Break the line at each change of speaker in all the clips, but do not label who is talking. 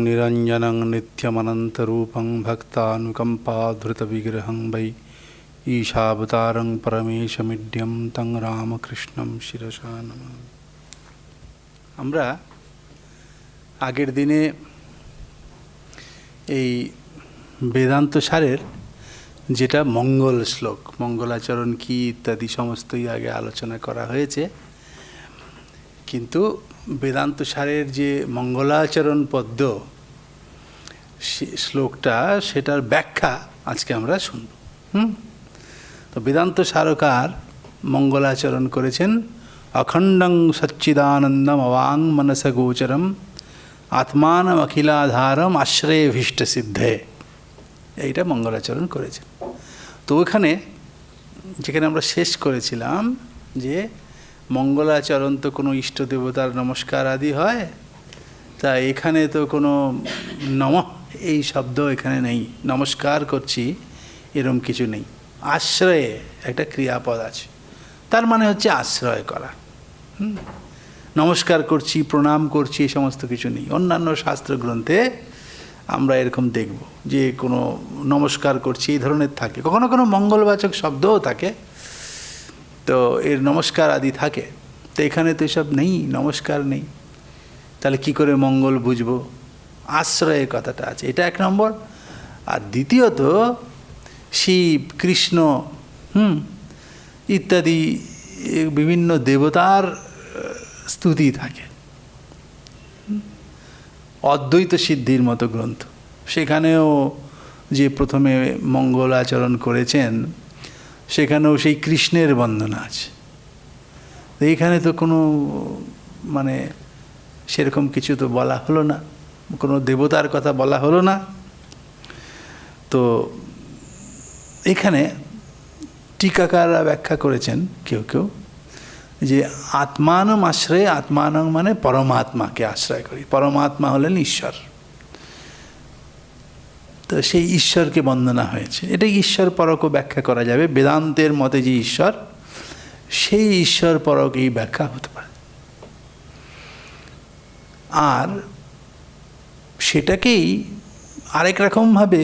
निरञ्जनं नित्यमनन्तरूपं भक्तानुकम्पाधृतविग्रहं वै ईशावतारं परमेशमिड्यं तं রামকৃষ্ণं শিরসা নমামি। আমরা আগের দিনে এই বেদান্ত সারের যেটা মঙ্গল শ্লোক, মঙ্গলাচরণ কি ইত্যাদি সমস্তই আগে আলোচনা করা হয়েছে, কিন্তু বেদান্ত সারের যে মঙ্গলাচরণ পদ্য শ্লোকটা, সেটার ব্যাখ্যা আজকে আমরা শুনব। তো বেদান্ত সারকার মঙ্গলাচরণ করেছেন অখণ্ডং সচ্চিদানন্দম অবাং মনসগোচরম আত্মানম অখিলাধারম আশ্রয়ভীষ্ট সিদ্ধে, এইটা মঙ্গলাচরণ করেছেন। তো ওখানে যেখানে আমরা শেষ করেছিলাম যে মঙ্গলাচরণ তো কোনো ইষ্ট দেবতার নমস্কার আদি হয়, তা এখানে তো কোনো নমঃ এই শব্দ এখানে নেই, নমস্কার করছি এরম কিছু নেই। আশ্রয়ে একটা ক্রিয়াপদ আছে, তার মানে হচ্ছে আশ্রয় করা। নমস্কার করছি, প্রণাম করছি, এই সমস্ত কিছু নেই। অন্যান্য শাস্ত্র গ্রন্থে আমরা এরকম দেখব যে কোনো নমস্কার করছি এই ধরনের থাকে, কখনো কোনো মঙ্গলবাচক শব্দও থাকে, তো এর নমস্কার আদি থাকে। তো এখানে তো এসব নেই, নমস্কার নেই, তাহলে কি করে মঙ্গল বুঝবো? আশ্রয়ের কথাটা আছে, এটা এক নম্বর। আর দ্বিতীয়ত শিব, কৃষ্ণ ইত্যাদি বিভিন্ন দেবতার স্তুতি থাকে। অদ্বৈত সিদ্ধির মতো গ্রন্থ, সেখানেও যে প্রথমে মঙ্গলাচরণ করেছেন সেখানেও সেই কৃষ্ণের বন্দনা আছে। এইখানে তো কোনো মানে সেরকম কিছু তো বলা হলো না, কোনো দেবতার কথা বলা হলো না। তো এখানে টিকাকাররা ব্যাখ্যা করেছেন কেউ কেউ যে আত্মানম আশ্রয়ে, আত্মানম মানে পরমাত্মাকে আশ্রয় করি, পরমাত্মা হলেন ঈশ্বর। তো সেই ঈশ্বরকে বন্দনা হয়েছে। এটা ঈশ্বর পরকও ব্যাখ্যা করা যাবে, বেদান্তের মতে যে ঈশ্বর, সেই ঈশ্বর পরক এই ব্যাখ্যা হতে পারে। আর সেটাকেই আরেক রকমভাবে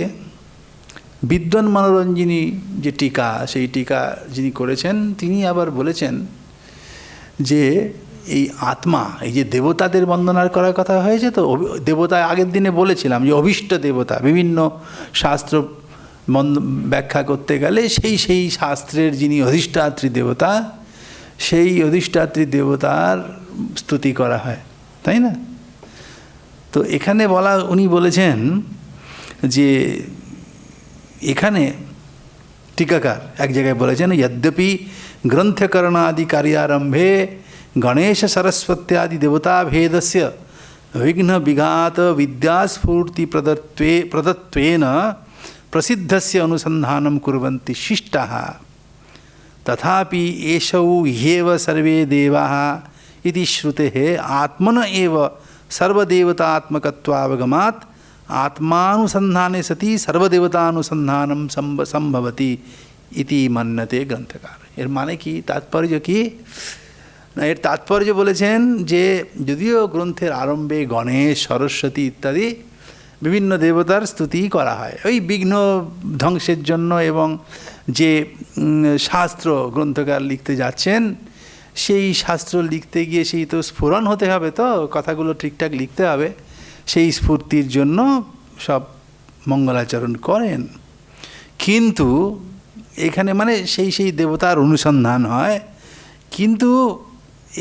বিদ্বান মনোরঞ্জিনী যে টিকা, সেই টিকা যিনি করেছেন তিনি আবার বলেছেন যে এই আত্মা, এই যে দেবতাদের বন্দনার করার কথা হয়েছে, তো দেবতা আগের দিনে বলেছিলাম যে অভীষ্ট দেবতা, বিভিন্ন শাস্ত্র ব্যাখ্যা করতে গেলে সেই শাস্ত্রের যিনি অধিষ্ঠাত্রী দেবতা, সেই অধিষ্ঠাত্রী দেবতার স্তুতি করা হয়, তাই না? তো এখানে উনি বলেছেন যে এখানে টিকাকার এক জায়গায় বলেছেন যদ্যপি গ্রন্থকরণাদি কার্যারম্ভে গণেশ সরস্বত্যাদি দেবতা ভেদস্য বিঘ্ন বিঘাত বিদ্যাস্ফূর্তি প্রদত্তেন প্রসিদ্ধস্য অনুসন্ধাनं কুর্वन्ति शिष्टाः तथापि एषौ ह्येव सर्वे देवाः इति श्रुतेः आत्मन एव सर्वदेवतात्मकत्वावगमात् आत्मानुसंधाने सति सर्वदेवतानुसंधानं संभवति इति मन्यते ग्रंथकार। এর মানে কি, তাৎপর্য কি না? এর তাৎপর্য বলেছেন যে যদিও গ্রন্থের আরম্ভে গণেশ, সরস্বতী ইত্যাদি বিভিন্ন দেবতার স্তুতি করা হয় ওই বিঘ্ন ধ্বংসের জন্য, এবং যে শাস্ত্র গ্রন্থকার লিখতে যাচ্ছেন সেই শাস্ত্র লিখতে গিয়ে সেই তো স্ফুরণ হতে হবে, তো কথাগুলো ঠিকঠাক লিখতে হবে, সেই স্ফূর্তির জন্য সব মঙ্গলাচরণ করেন। কিন্তু এখানে মানে সেই দেবতার অনুসন্ধান হয়, কিন্তু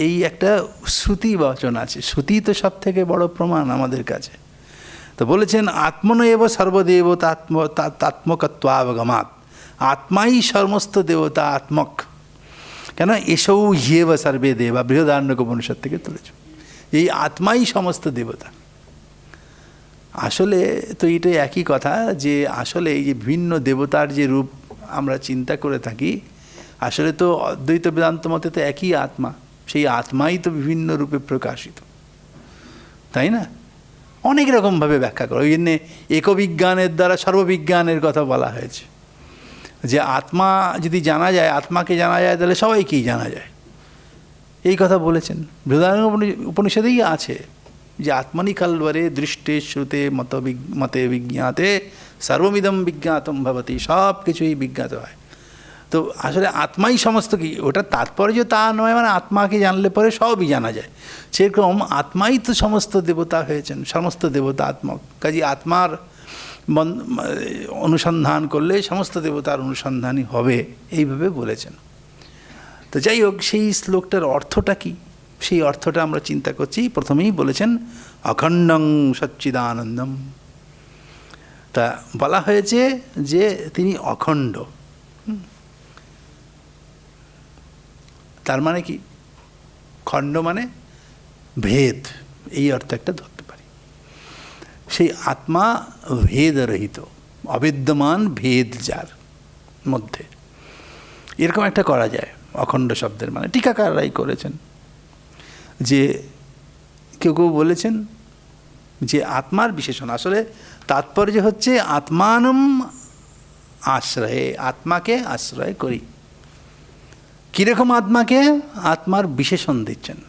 এই একটা শ্রুতি বচন আছে। শ্রুতি তো সব থেকে বড় প্রমাণ আমাদের কাছে। তো বলেছেন আত্মন এব সর্বদেবতাত্মকত্বাবগমাৎ, আত্মাই সমস্ত দেবতা আত্মক। কেন? এসৌ হিয়েব সর্বে দেবা, বৃহদারণ্যক উপনিষদ থেকে তুলেছ, এই আত্মাই সমস্ত দেবতা। আসলে তো এটা একই কথা যে আসলে এই যে ভিন্ন দেবতার যে রূপ আমরা চিন্তা করে থাকি, আসলে তো অদ্বৈত বেদান্ত মতে তো একই আত্মা, সেই আত্মাই তো বিভিন্ন রূপে প্রকাশিত, তাই না? অনেক রকমভাবে ব্যাখ্যা করে, ওই জন্যে একবিজ্ঞানের দ্বারা সর্ববিজ্ঞানের কথা বলা হয়েছে, যে আত্মা যদি জানা যায়, আত্মাকে জানা যায়, তাহলে সবাইকেই জানা যায়, এই কথা বলেছেন। বৃহদারণ্যক উপনিষদেই আছে যে আত্মনি কালবরে দৃষ্টে শ্রুতে মতে বিজ্ঞাতে সর্বমিদম বিজ্ঞাতম ভবতি, সব কিছুই বিজ্ঞাত হয়। তো আসলে আত্মাই সমস্ত কি, ওটা তাৎপর্য তা নয়, মানে আত্মাকে জানলে পরে সবই জানা যায়। সেরকম আত্মাই তো সমস্ত দেবতা হয়েছেন, সমস্ত দেবতা আত্মক। কাজে আত্মার অনুসন্ধান করলে সমস্ত দেবতার অনুসন্ধানই হবে, এইভাবে বলেছেন। তো যাই হোক, সেই শ্লোকটার অর্থটা কি, সেই অর্থটা আমরা চিন্তা করছি। প্রথমেই বলেছেন অখণ্ডং সচ্চিদানন্দম। তা বলা হয়েছে যে তিনি অখণ্ড। তার মানে কি, খণ্ড মানে ভেদ, এই অর্থ একটা ধরতে পারি। সেই আত্মা ভেদ রহিত, অবিদ্যমান ভেদ যার মধ্যে, এরকম একটা করা যায় অখণ্ড শব্দের মানে। টিকাকাররাই করেছেন যে, কেউ কেউ বলেছেন যে আত্মার বিশেষণ, আসলে তাৎপর্য হচ্ছে আত্মানম আশ্রয়ে, আত্মাকে আশ্রয় করি। কীরকম আত্মাকে? আত্মার বিশেষণ দিচ্ছেন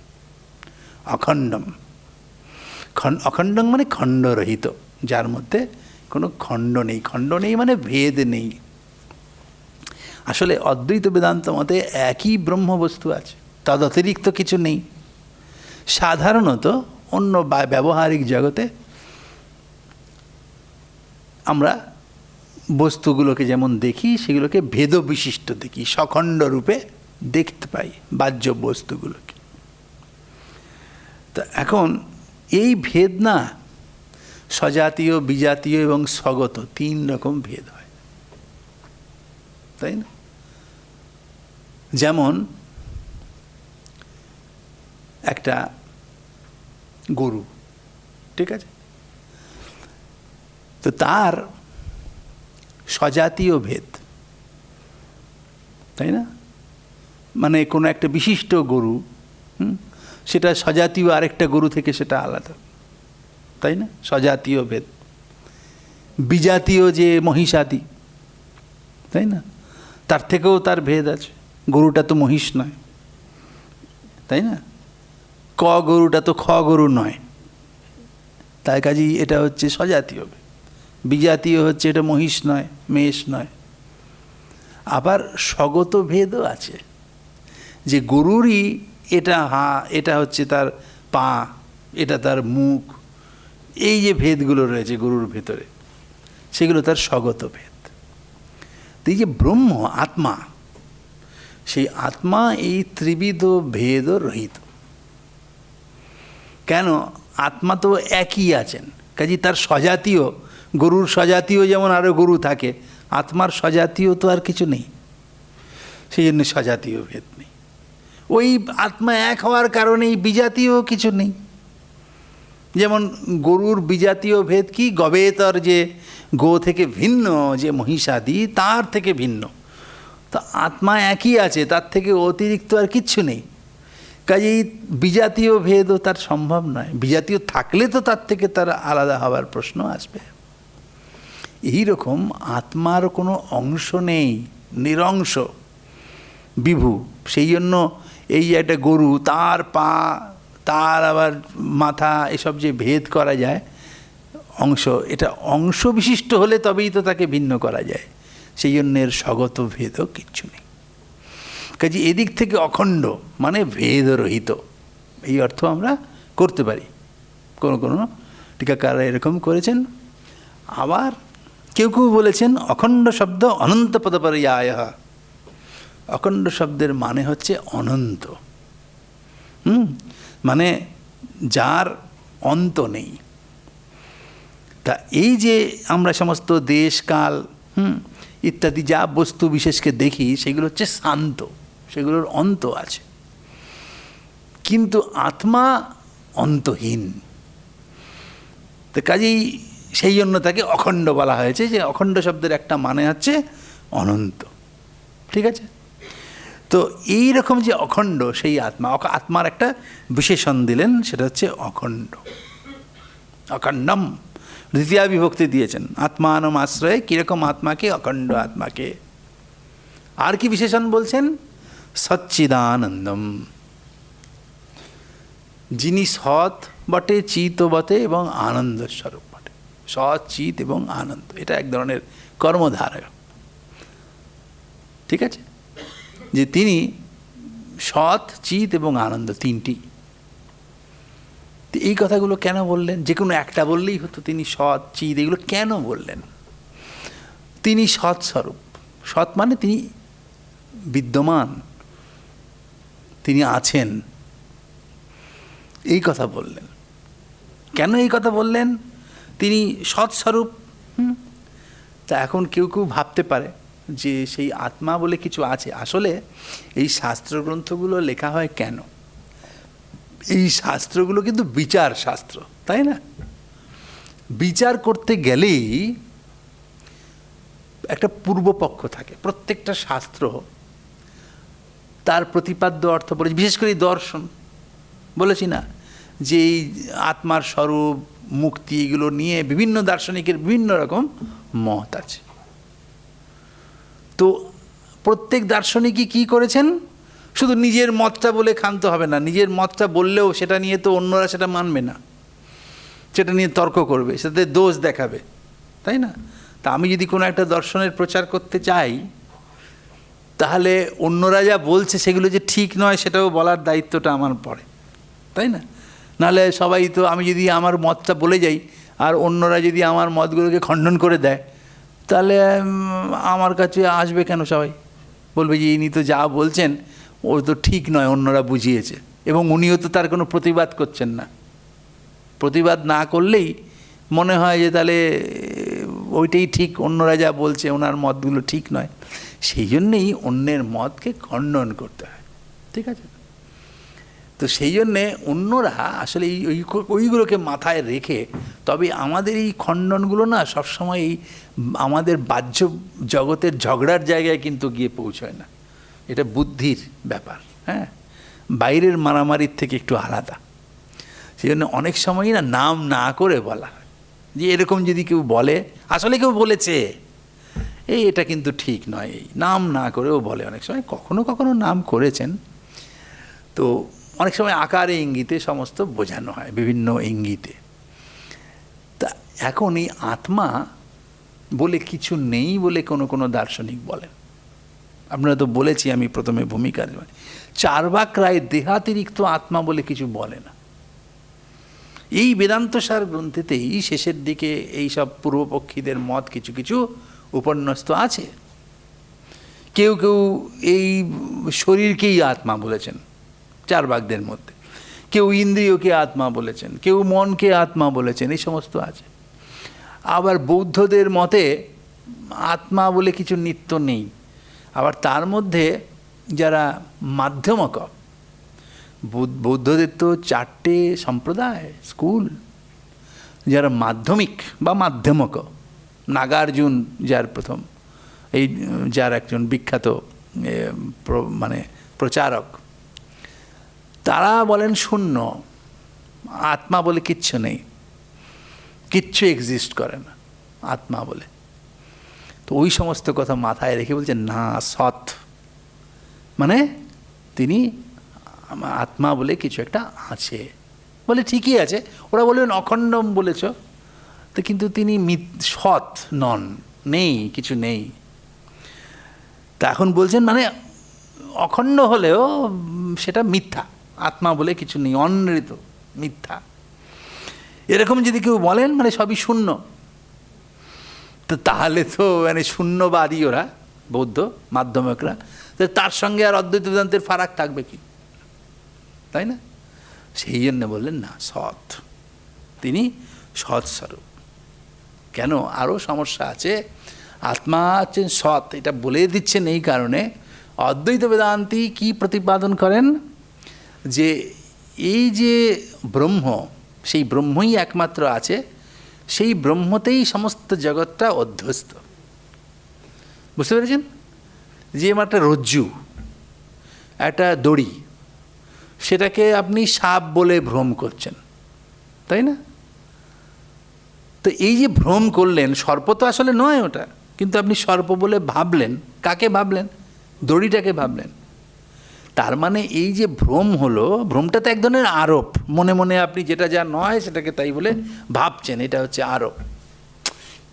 অখণ্ডম। অখণ্ডম মানে খণ্ডরহিত, যার মধ্যে কোনো খণ্ড নেই। খণ্ড নেই মানে ভেদ নেই। আসলে অদ্বৈত বেদান্ত মতে একই ব্রহ্মবস্তু আছে, তদ অতিরিক্ত কিছু নেই। সাধারণত অন্য ব্যবহারিক জগতে আমরা বস্তুগুলোকে যেমন দেখি, সেগুলোকে ভেদ বিশিষ্ট দেখি, সখণ্ড রূপে দেখতে পাই বাহ্য বস্তুগুলোকে। তা এখন এই ভেদ না, স্বজাতীয়, বিজাতীয় এবং স্বগত, 3 রকম ভেদ হয়, তাই না? যেমন একটা গরু, ঠিক আছে, তো তার স্বজাতীয় ভেদ, তাই না? মানে কোনো একটা বিশিষ্ট গরু, সেটা স্বজাতীয় আরেকটা গরু থেকে সেটা আলাদা, তাই না? স্বজাতীয় ভেদ। বিজাতীয় যে মহিষাদি, তাই না, তার থেকেও তার ভেদ আছে। গরুটা তো মহিষ নয়, তাই না? ক গরুটা তো খ গরু নয়, তাই কাজেই এটা হচ্ছে স্বজাতীয় ভেদ। বিজাতীয় হচ্ছে এটা মহিষ নয়, মেষ নয়। আবার স্বগত ভেদও আছে, যে গরুরই এটা এটা হচ্ছে তার পা, এটা তার মুখ, এই যে ভেদগুলো রয়েছে গরুর ভেতরে, সেগুলো তার স্বগত ভেদ। তো এই যে ব্রহ্ম আত্মা, সেই আত্মা এই ত্রিবিধ ভেদ রহিত। কেন? আত্মা তো একই আছেন, কাজে তার স্বজাতীয়, গরুর স্বজাতীয় যেমন আরও গরু থাকে, আত্মার স্বজাতীয় তো আর কিছু নেই, সেই জন্য স্বজাতীয় ভেদ নেই। ওই আত্মা এক হওয়ার কারণেই বিজাতীয় কিছু নেই। যেমন গরুর বিজাতীয় ভেদ কি? গবেতর যে গো থেকে ভিন্ন যে মহিষাদি, তার থেকে ভিন্ন। তো আত্মা একই আছে, তার থেকে অতিরিক্ত আর কিচ্ছু নেই। কাজেই বিজাতীয় ভেদও তার সম্ভব নয়। বিজাতীয় থাকলে তো তার থেকে তার আলাদা হওয়ার প্রশ্ন আসবে। এই রকম আত্মার কোনো অংশ নেই, নিরংশ, বিভু। সেই জন্য এই যে একটা গরু, তার পা, তার আবার মাথা, এসব যে ভেদ করা যায় অংশ, এটা অংশ বিশিষ্ট হলে তবেই তো তাকে ভিন্ন করা যায়। সেই জন্য এর স্বগত ভেদও কিচ্ছু নেই। কাজে এদিক থেকে অখণ্ড মানে ভেদরহিত, এই অর্থ আমরা করতে পারি। কোনো কোনো টিকাকাররা এরকম করেছেন। আবার কেউ কেউ বলেছেন অখণ্ড শব্দ অনন্ত পদপর্যায়। অখণ্ড শব্দের মানে হচ্ছে অনন্ত, মানে যার অন্ত নেই। তা এই যে আমরা সমস্ত দেশ কাল ইত্যাদি যা বস্তু বিশেষকে দেখি, সেগুলো হচ্ছে শান্ত, সেগুলোর অন্ত আছে। কিন্তু আত্মা অন্তহীন। তো কাজেই সেই জন্য তাকে অখণ্ড বলা হয়েছে, যে অখণ্ড শব্দের একটা মানে হচ্ছে অনন্ত, ঠিক আছে? তো এই রকম যে অখণ্ড, সেই আত্মা, আত্মার একটা বিশেষণ দিলেন, সেটা হচ্ছে অখণ্ড। অখণ্ডম দ্বিতীয়া বিভক্তি দিয়েছেন, আত্মানম আশ্রয়ে। কীরকম আত্মাকে? অখণ্ড আত্মাকে। আর কি বিশেষণ বলছেন? সচ্চিদানন্দম। যিনি সৎ বটে, চিত বটে এবং আনন্দ স্বরূপ বটে। সৎ, চিত এবং আনন্দ, এটা এক ধরনের কর্মধারা। ঠিক আছে, যে তিনি সৎ, চিত এবং আনন্দ, তিনটি। এই কথাগুলো কেন বললেন? যে কোনো একটা বললেই হতো, তিনি সৎ, চিত, এগুলো কেন বললেন? তিনি সৎ স্বরূপ। সৎ মানে তিনি বিদ্যমান, তিনি আছেন, এই কথা বললেন। কেন এই কথা বললেন? তিনি সৎস্বরূপ। তা এখন কেউ কেউ ভাবতে পারে যে সেই আত্মা বলে কিছু আছে। আসলে এই শাস্ত্রগ্রন্থগুলো লেখা হয় কেন? এই শাস্ত্রগুলো কিন্তু বিচার শাস্ত্র, তাই না? বিচার করতে গেলেই একটা পূর্বপক্ষ থাকে। প্রত্যেকটা শাস্ত্র তার প্রতিপাদ্য অর্থ বলে, বিশেষ করে দর্শন বলেছি না, যে এই আত্মার স্বরূপ, মুক্তি, এগুলো নিয়ে বিভিন্ন দার্শনিকের বিভিন্ন রকম মত আছে। তো প্রত্যেক দার্শনিকই কী করেছেন? শুধু নিজের মতটা বলে ক্ষান্ত হবে না। নিজের মতটা বললেও সেটা নিয়ে তো অন্যরা সেটা মানবে না, সেটা নিয়ে তর্ক করবে, সেটাতে দোষ দেখাবে, তাই না? তা আমি যদি কোনো একটা দর্শনের প্রচার করতে চাই, তাহলে অন্যরা যা বলছে সেগুলো যে ঠিক নয় সেটাও বলার দায়িত্বটা আমার পড়ে, তাই না? নাহলে সবাই তো, আমি যদি আমার মতটা বলে যাই আর অন্যরা যদি আমার মতগুলোকে খণ্ডন করে দেয়, তাহলে আমার কাছে আসবে কেন? সবাই বলবে যে ইনি তো যা বলছেন ও তো ঠিক নয়, অন্যরা বুঝিয়েছে। এবং উনিও তো তার কোনো প্রতিবাদ করছেন না। প্রতিবাদ না করলেই মনে হয় যে তাহলে ওইটাই ঠিক, অন্যরা যা বলছে ওনার মতগুলো ঠিক নয়। সেই জন্যেই অন্যের মতকে খণ্ডন করতে হয়, ঠিক আছে? তো সেই জন্যে অন্যরা আসলে ওইগুলোকে মাথায় রেখে, তবে আমাদের এই খণ্ডনগুলো না সবসময় এই আমাদের বাহ্য জগতের ঝগড়ার জায়গায় কিন্তু গিয়ে পৌঁছয় না। এটা বুদ্ধির ব্যাপার, হ্যাঁ, বাইরের মারামারির থেকে একটু আলাদা। সেই জন্য অনেক সময়ই না নাম না করে বলা হয়, যে এরকম যদি কেউ বলে, আসলে কেউ বলেছে এটা কিন্তু ঠিক নয়, এই নাম না করেও বলে। অনেক সময় কখনো কখনো নাম করেছেন, তো অনেক সময় আকারে ইঙ্গিতে সমস্ত বোঝানো হয়, বিভিন্ন ইঙ্গিতে। তা এখন এই আত্মা বলে কিছু নেই বলে কোনো কোনো দার্শনিক বলেন। আপনারা তো বলেছি আমি প্রথমে ভূমিকার, চার্বাক রায় দেহাতিরিক্ত আত্মা বলে কিছু বলে না। এই বেদান্তসার গ্রন্থেতেই শেষের দিকে এই সব পূর্বপক্ষীদের মত কিছু কিছু উপন্যস্ত আছে। কেউ কেউ এই শরীরকেই আত্মা বলেছেন চার্বাকদের মধ্যে, কেউ ইন্দ্রিয়কে আত্মা বলেছেন, কেউ মনকে আত্মা বলেছেন, এই সমস্ত আছে। আবার বৌদ্ধদের মতে আত্মা বলে কিছু নিত্য নেই। আবার তার মধ্যে যারা মাধ্যমক, বৌদ্ধদের তো 4টে সম্প্রদায়, স্কুল, যারা মাধ্যমিক বা মাধ্যমক, নাগার্জুন যার প্রথম, এই যার একজন বিখ্যাত মানে প্রচারক, তারা বলেন শূন্য, আত্মা বলে কিচ্ছু নেই, কিচ্ছু এক্সিস্ট করে না আত্মা বলে। তো ওই সমস্ত কথা মাথায় রেখে বলছে না, সৎ মানে তিনি আত্মা বলে কিছু একটা আছে বলে, ঠিকই আছে। ওরা বলবেন অখণ্ডম বলেছ, তো কিন্তু তিনি সৎ নন, নেই, কিছু নেই। তা এখন বলছেন মানে অখণ্ড হলেও সেটা মিথ্যা, আত্মা বলে কিছু নেই, অনৃত, মিথ্যা। এরকম যদি কেউ বলেন মানে সবই শূন্য, তো তাহলে তো মানে শূন্যবাদী ওরা, বৌদ্ধ মাধ্যমিকরা, তো তার সঙ্গে আর অদ্বৈত বেদান্তের ফারাক থাকবে কি, তাই না? সেই জন্য বললেন না, সৎ, তিনি সৎস্বরূপ। কেন? আরও সমস্যা আছে। আত্মা হচ্ছেন সৎ, এটা বলে দিচ্ছেন এই কারণে, অদ্বৈত বেদান্তি কি প্রতিপাদন করেন যে এই যে ব্রহ্ম, সেই ব্রহ্মই একমাত্র আছে, সেই ব্রহ্মতেই সমস্ত জগৎটা অধ্যস্ত। বুঝতে পেরেছেন? যে একটা রজ্জু, একটা দড়ি, সেটাকে আপনি সাপ বলে ভ্রম করছেন, তাই না? তো এই যে ভ্রম করলেন, সর্প তো আসলে নয় ওটা, কিন্তু আপনি সর্প বলে ভাবলেন। কাকে ভাবলেন? দড়িটাকে ভাবলেন। তার মানে এই যে ভ্রম হলো, ভ্রমটা তো এক ধরনের আরোপ, মনে মনে আপনি যেটা যা নয় সেটাকে তাই বলে ভাবছেন, এটা হচ্ছে আরোপ।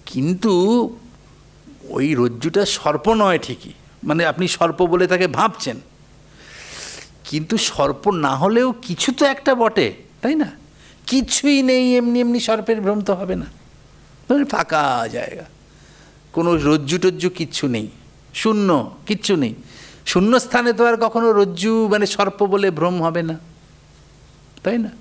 কিন্তু ওই রজ্জুটা সর্প নয় ঠিকই, মানে আপনি সর্প বলে তাকে ভাবছেন, কিন্তু সর্প না হলেও কিছু তো একটা বটে, তাই না? কিছুই নেই, এমনি এমনি সর্পের ভ্রম তো হবে না, মানে ফাঁকা জায়গা, কোনো রজ্জু টজ্জু কিচ্ছু নেই, শূন্য, কিচ্ছু নেই। শূন্য স্থানে তো আর কখনো রজ্জু মানে সর্প বলে ভ্রম হবে না, তাই না?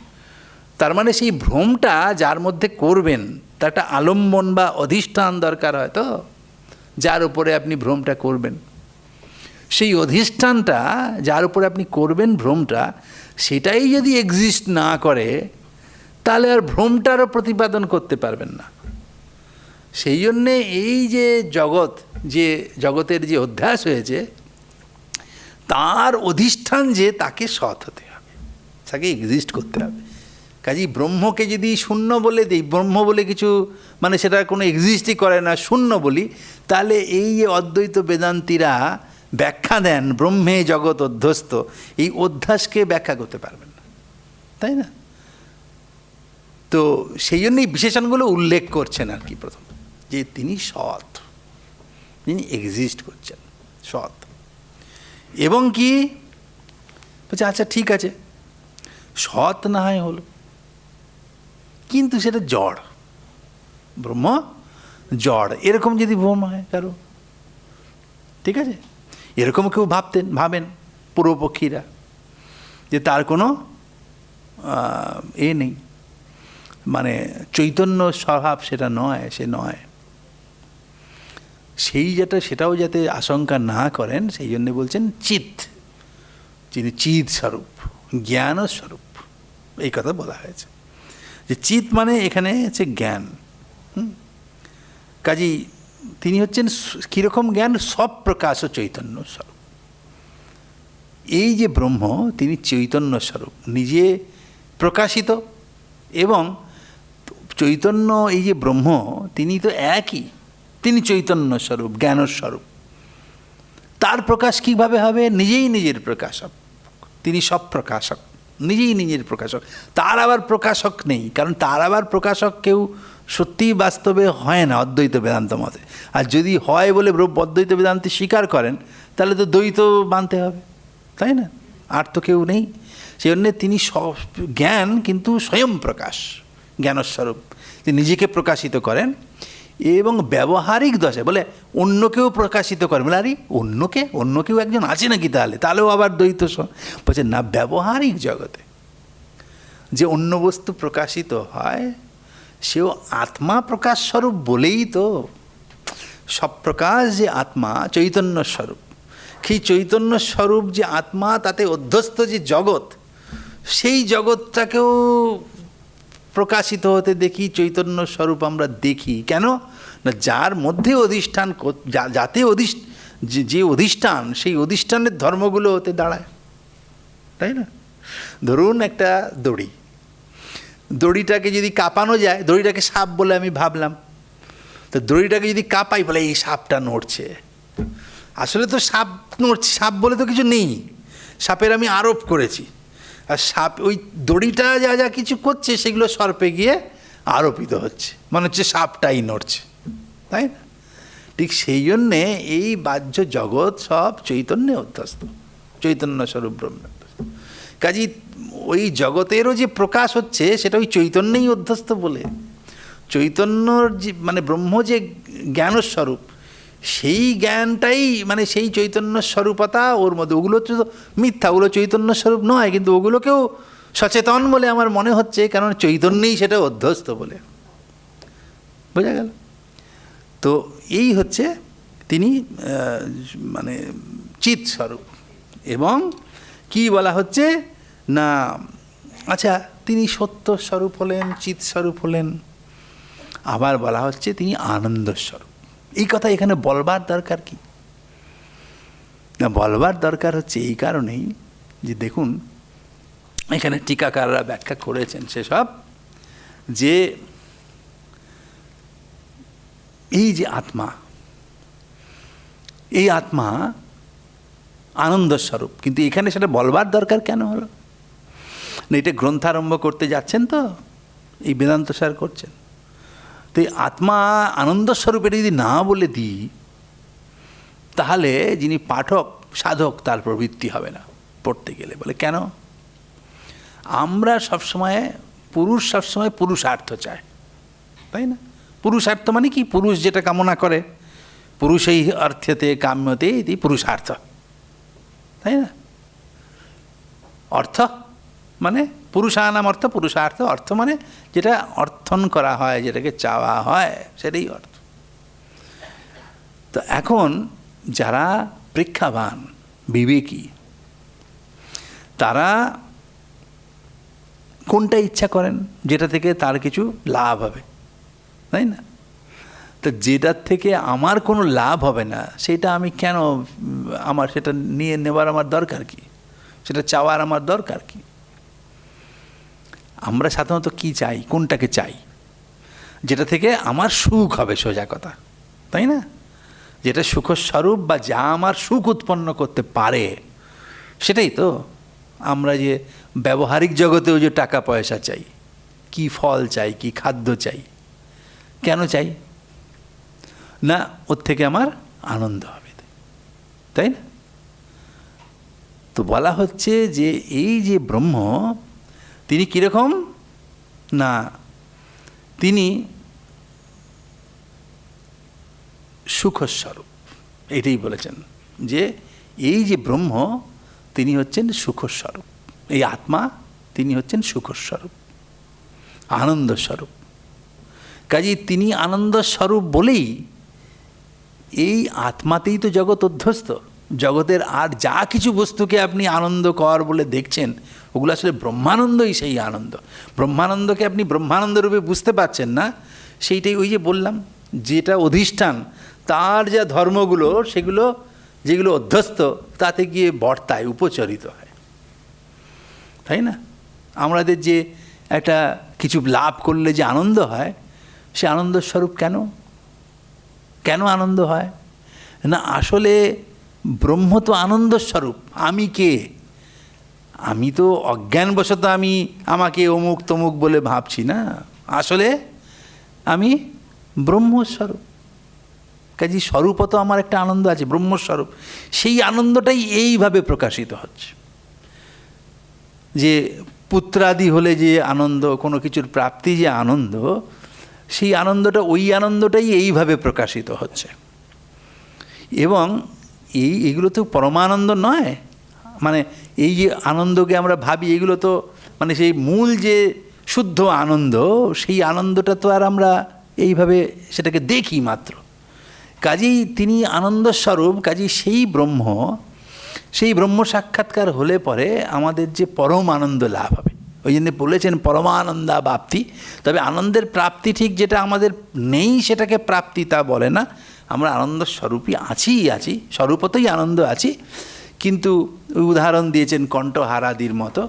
তার মানে সেই ভ্রমটা যার মধ্যে করবেন তার একটা আলম্বন বা অধিষ্ঠান দরকার হয়, তো যার উপরে আপনি ভ্রমটা করবেন, সেই অধিষ্ঠানটা যার উপরে আপনি করবেন ভ্রমটা, সেটাই যদি এক্সিস্ট না করে তাহলে আর ভ্রমটারও প্রতিপাদন করতে পারবেন না। সেই জন্যে এই যে জগৎ, যে জগতের যে অধ্যাস হয়েছে, তার অধিষ্ঠান যে তাকে সৎ হতে হবে, তাকে এক্সিস্ট করতে হবে। কাজেই ব্রহ্মকে যদি শূন্য বলে দিই, ব্রহ্ম বলে কিছু মানে সেটা কোনো এক্সিস্টই করে না, শূন্য বলি, তাহলে এই যে অদ্বৈত বেদান্তীরা ব্যাখ্যা দেন ব্রহ্মে জগৎ অধ্যস্ত, এই অধ্যাসকে ব্যাখ্যা করতে পারবেন না, তাই না? তো সেই জন্যই বিশেষণগুলো উল্লেখ করছেন আর কি, প্রথম যে তিনি সৎ, তিনি এক্সিস্ট করছেন সৎ। এবং কি বলছে, আচ্ছা ঠিক আছে, সৎ না হয় হলো, কিন্তু সেটা জড়, ব্রহ্ম জড়, এরকম যদি ভ্রম হয় কারো, ঠিক আছে, এরকম কেউ ভাবেন পূর্বপক্ষীরা, যে তার কোনো এ নেই, মানে চৈতন্য স্বভাব সেটা নয়, সে নয়, সেই যেটা সেটাও যাতে আশঙ্কা না করেন, সেই জন্যে বলছেন চিৎ, যিনি চিৎ স্বরূপ, জ্ঞান স্বরূপ, এই কথা বলা হয়েছে। যে চিৎ মানে এখানে হচ্ছে জ্ঞান, কাজী তিনি হচ্ছেন কীরকম জ্ঞান, সব প্রকাশ চৈতন্য স্বরূপ। এই যে ব্রহ্ম, তিনি চৈতন্য স্বরূপ, নিজে প্রকাশিত, এবং চৈতন্য এই যে ব্রহ্ম, তিনি তো একই, তিনি চৈতন্য স্বরূপ, জ্ঞানস্বরূপ। তার প্রকাশ কীভাবে হবে? নিজেই নিজের প্রকাশক, তিনি সব প্রকাশক, নিজেই নিজের প্রকাশক। তার আবার প্রকাশক নেই, কারণ তার আবার প্রকাশক কেউ সত্যিই বাস্তবে হয় না অদ্বৈত বেদান্ত মতে। আর যদি হয় বলে অদ্বৈত বেদান্তি স্বীকার করেন, তাহলে তো দ্বৈত মানতে হবে, তাই না? আর তো কেউ নেই। সেই জন্যে তিনি জ্ঞান, কিন্তু স্বয়ং প্রকাশ, জ্ঞানস্বরূপ, তিনি নিজেকে প্রকাশিত করেন। এবং ব্যবহারিক দশায় বলে অন্যকেও প্রকাশিত করেন, বলে আরে অন্য কেউ একজন আছে নাকি, তাহলেও আবার দ্বৈত বলছে না, ব্যবহারিক জগতে যে অন্য বস্তু প্রকাশিত হয়, সেও আত্মা প্রকাশ স্বরূপ বলেই তো সব প্রকাশ যে আত্মা চৈতন্য স্বরূপ, সেই চৈতন্য স্বরূপ যে আত্মা, তাতে অধ্যস্ত যে জগৎ, সেই জগৎটাকেও প্রকাশিত হতে দেখি, চৈতন্য স্বরূপ আমরা দেখি। কেন না, যার মধ্যে অধিষ্ঠান, যাতে যে অধিষ্ঠান, সেই অধিষ্ঠানের ধর্মগুলো হতে দাঁড়ায়, তাই না? ধরুন একটা দড়িটাকে যদি কাঁপানো যায়, দড়িটাকে সাপ বলে আমি ভাবলাম, তো দড়িটাকে যদি কাঁপাই, বলে এই সাপটা নড়ছে, আসলে তো সাপ নড়ছে, সাপ বলে তো কিছু নেই, সাপের আমি আরোপ করেছি, আর সাপ ওই দড়িটা যা যা কিছু করছে সেগুলো সর্পে গিয়ে আরোপিত হচ্ছে, মনে হচ্ছে সাপটাই নড়ছে, তাই না? ঠিক সেই জন্যে এই বাহ্য জগৎ সব চৈতন্যে অধ্যস্ত, চৈতন্য স্বরূপ ব্রহ্ম। কাজী ওই জগতেরও যে প্রকাশ হচ্ছে, সেটা ওই চৈতন্যেই অধ্যস্ত বলে, চৈতন্যর যে মানে ব্রহ্ম যে জ্ঞানস্বরূপ, সেই জ্ঞানটাই মানে সেই চৈতন্য স্বরূপতা ওর মধ্যে। ওগুলো তো মিথ্যা, ওগুলো চৈতন্য স্বরূপ নয়, কিন্তু ওগুলোকেও সচেতন বলে আমার মনে হচ্ছে, কারণ চৈতন্যেই সেটা অধ্যস্ত বলে। বোঝা গেল? তো এই হচ্ছে তিনি মানে চিৎ স্বরূপ। এবং কি বলা হচ্ছে না, আচ্ছা তিনি সত্য স্বরূপ হলেন, চিৎ স্বরূপ হলেন, আবার বলা হচ্ছে তিনি আনন্দ স্বরূপ। এই কথা এখানে বলবার দরকার কি না, বলবার দরকার হচ্ছে এই কারণেই যে দেখুন, এখানে টিকাকাররা ব্যাখ্যা করেছেন সেসব, যে এই যে আত্মা, এই আত্মা আনন্দস্বরূপ। কিন্তু এখানে সেটা বলবার দরকার কেন হলো না? এটা গ্রন্থারম্ভ করতে যাচ্ছেন তো, এই বেদান্ত সার করছেন তো, এই আত্মা আনন্দস্বরূপ এটা যদি না বলে দিই, তাহলে যিনি পাঠক সাধক তার প্রবৃত্তি হবে না পড়তে গেলে। বলে কেন? আমরা সবসময় পুরুষার্থ চায়, তাই না? পুরুষার্থ মানে কি? পুরুষ যেটা কামনা করে, পুরুষই অর্থ্যতে কাম্যতে ইতি পুরুষার্থ, তাই না? অর্থ মানে পুরুষানাম অর্থ, পুরুষার্থ অর্থ মানে যেটা অর্থন করা হয়, যেটাকে চাওয়া হয়, সেটাই অর্থ। তো এখন যারা প্রেক্ষাবান বিবেকী, তারা কোনটা ইচ্ছা করেন? যেটা থেকে তার কিছু লাভ হবে, তাই না? তো যেটার থেকে আমার কোনো লাভ হবে না, সেটা আমি কেন, আমার সেটা নিয়ে নেবার আমার দরকার কি? সেটা চাওয়ার আমার দরকার কি? আমরা সাধারণত কি চাই? কোনটাকে চাই? যেটা থেকে আমার সুখ হবে, সোজা কথা, তাই না? যেটা সুখস্বরূপ বা যা আমার সুখ উৎপন্ন করতে পারে, সেটাই তো। আমরা যে ব্যবহারিক জগতেও যে টাকা পয়সা চাই, কি ফল চাই, কি খাদ্য চাই, কেন চাই? না ওর থেকে আমার আনন্দ হবে, তাই না? তো বলা হচ্ছে যে এই যে ব্রহ্ম, তিনি কীরকম না, তিনি সুখস্বরূপ। এটাই বলেছেন যে এই যে ব্রহ্ম, তিনি হচ্ছেন সুখস্বরূপ। এই আত্মা, তিনি হচ্ছেন সুখস্বরূপ, আনন্দস্বরূপ। কাজেই তিনি আনন্দস্বরূপ বলেই এই আত্মাতেই তো জগৎ অধ্যস্ত। জগতের আর যা কিছু বস্তুকে আপনি আনন্দকর বলে দেখছেন, ওগুলো আসলে ব্রহ্মানন্দই সেই আনন্দ। ব্রহ্মানন্দকে আপনি ব্রহ্মানন্দ রূপে বুঝতে পারছেন না, সেইটাই ওই যে বললাম, যেটা অধিষ্ঠান, তার যা ধর্মগুলো, সেগুলো যেগুলো অধ্যস্ত, তাতে গিয়ে বর্তায়, উপচরিত হয়, তাই না? আমাদের যে একটা কিছু লাভ করলে যে আনন্দ হয়, সে আনন্দস্বরূপ কেন? কেন আনন্দ হয় না? আসলে ব্রহ্ম তো আনন্দস্বরূপ। আমি কে? আমি তো অজ্ঞানবশত আমাকে অমুক তমুক বলে ভাবছি না। আসলে আমি ব্রহ্মস্বরূপ। কাজে স্বরূপত আমার একটা আনন্দ আছে, ব্রহ্মস্বরূপ। সেই আনন্দটাই এইভাবে প্রকাশিত হচ্ছে, যে পুত্রাদি হলে যে আনন্দ, কোনো কিছুর প্রাপ্তি যে আনন্দ, সেই আনন্দটা, ওই আনন্দটাই এইভাবে প্রকাশিত হচ্ছে। এবং এইগুলো তো পরমানন্দ নয়। মানে এই যে আনন্দকে আমরা ভাবি, এগুলো তো মানে সেই মূল যে শুদ্ধ আনন্দ, সেই আনন্দটা তো আর আমরা এইভাবে সেটাকে দেখি মাত্র। কাজেই তিনি আনন্দস্বরূপ। কাজেই সেই ব্রহ্ম সাক্ষাৎকার হলে পরে আমাদের যে পরম আনন্দ লাভ হবে। ওই জন্য বলেছেন পরমানন্দা প্রাপ্তি। তবে আনন্দের প্রাপ্তি ঠিক যেটা আমাদের নেই, সেটাকে প্রাপ্তি তা বলে না। আমরা আনন্দস্বরূপই আছি, স্বরূপতই আনন্দ আছি। কিন্তু ওই উদাহরণ দিয়েছেন কণ্ঠহারাদির মতো,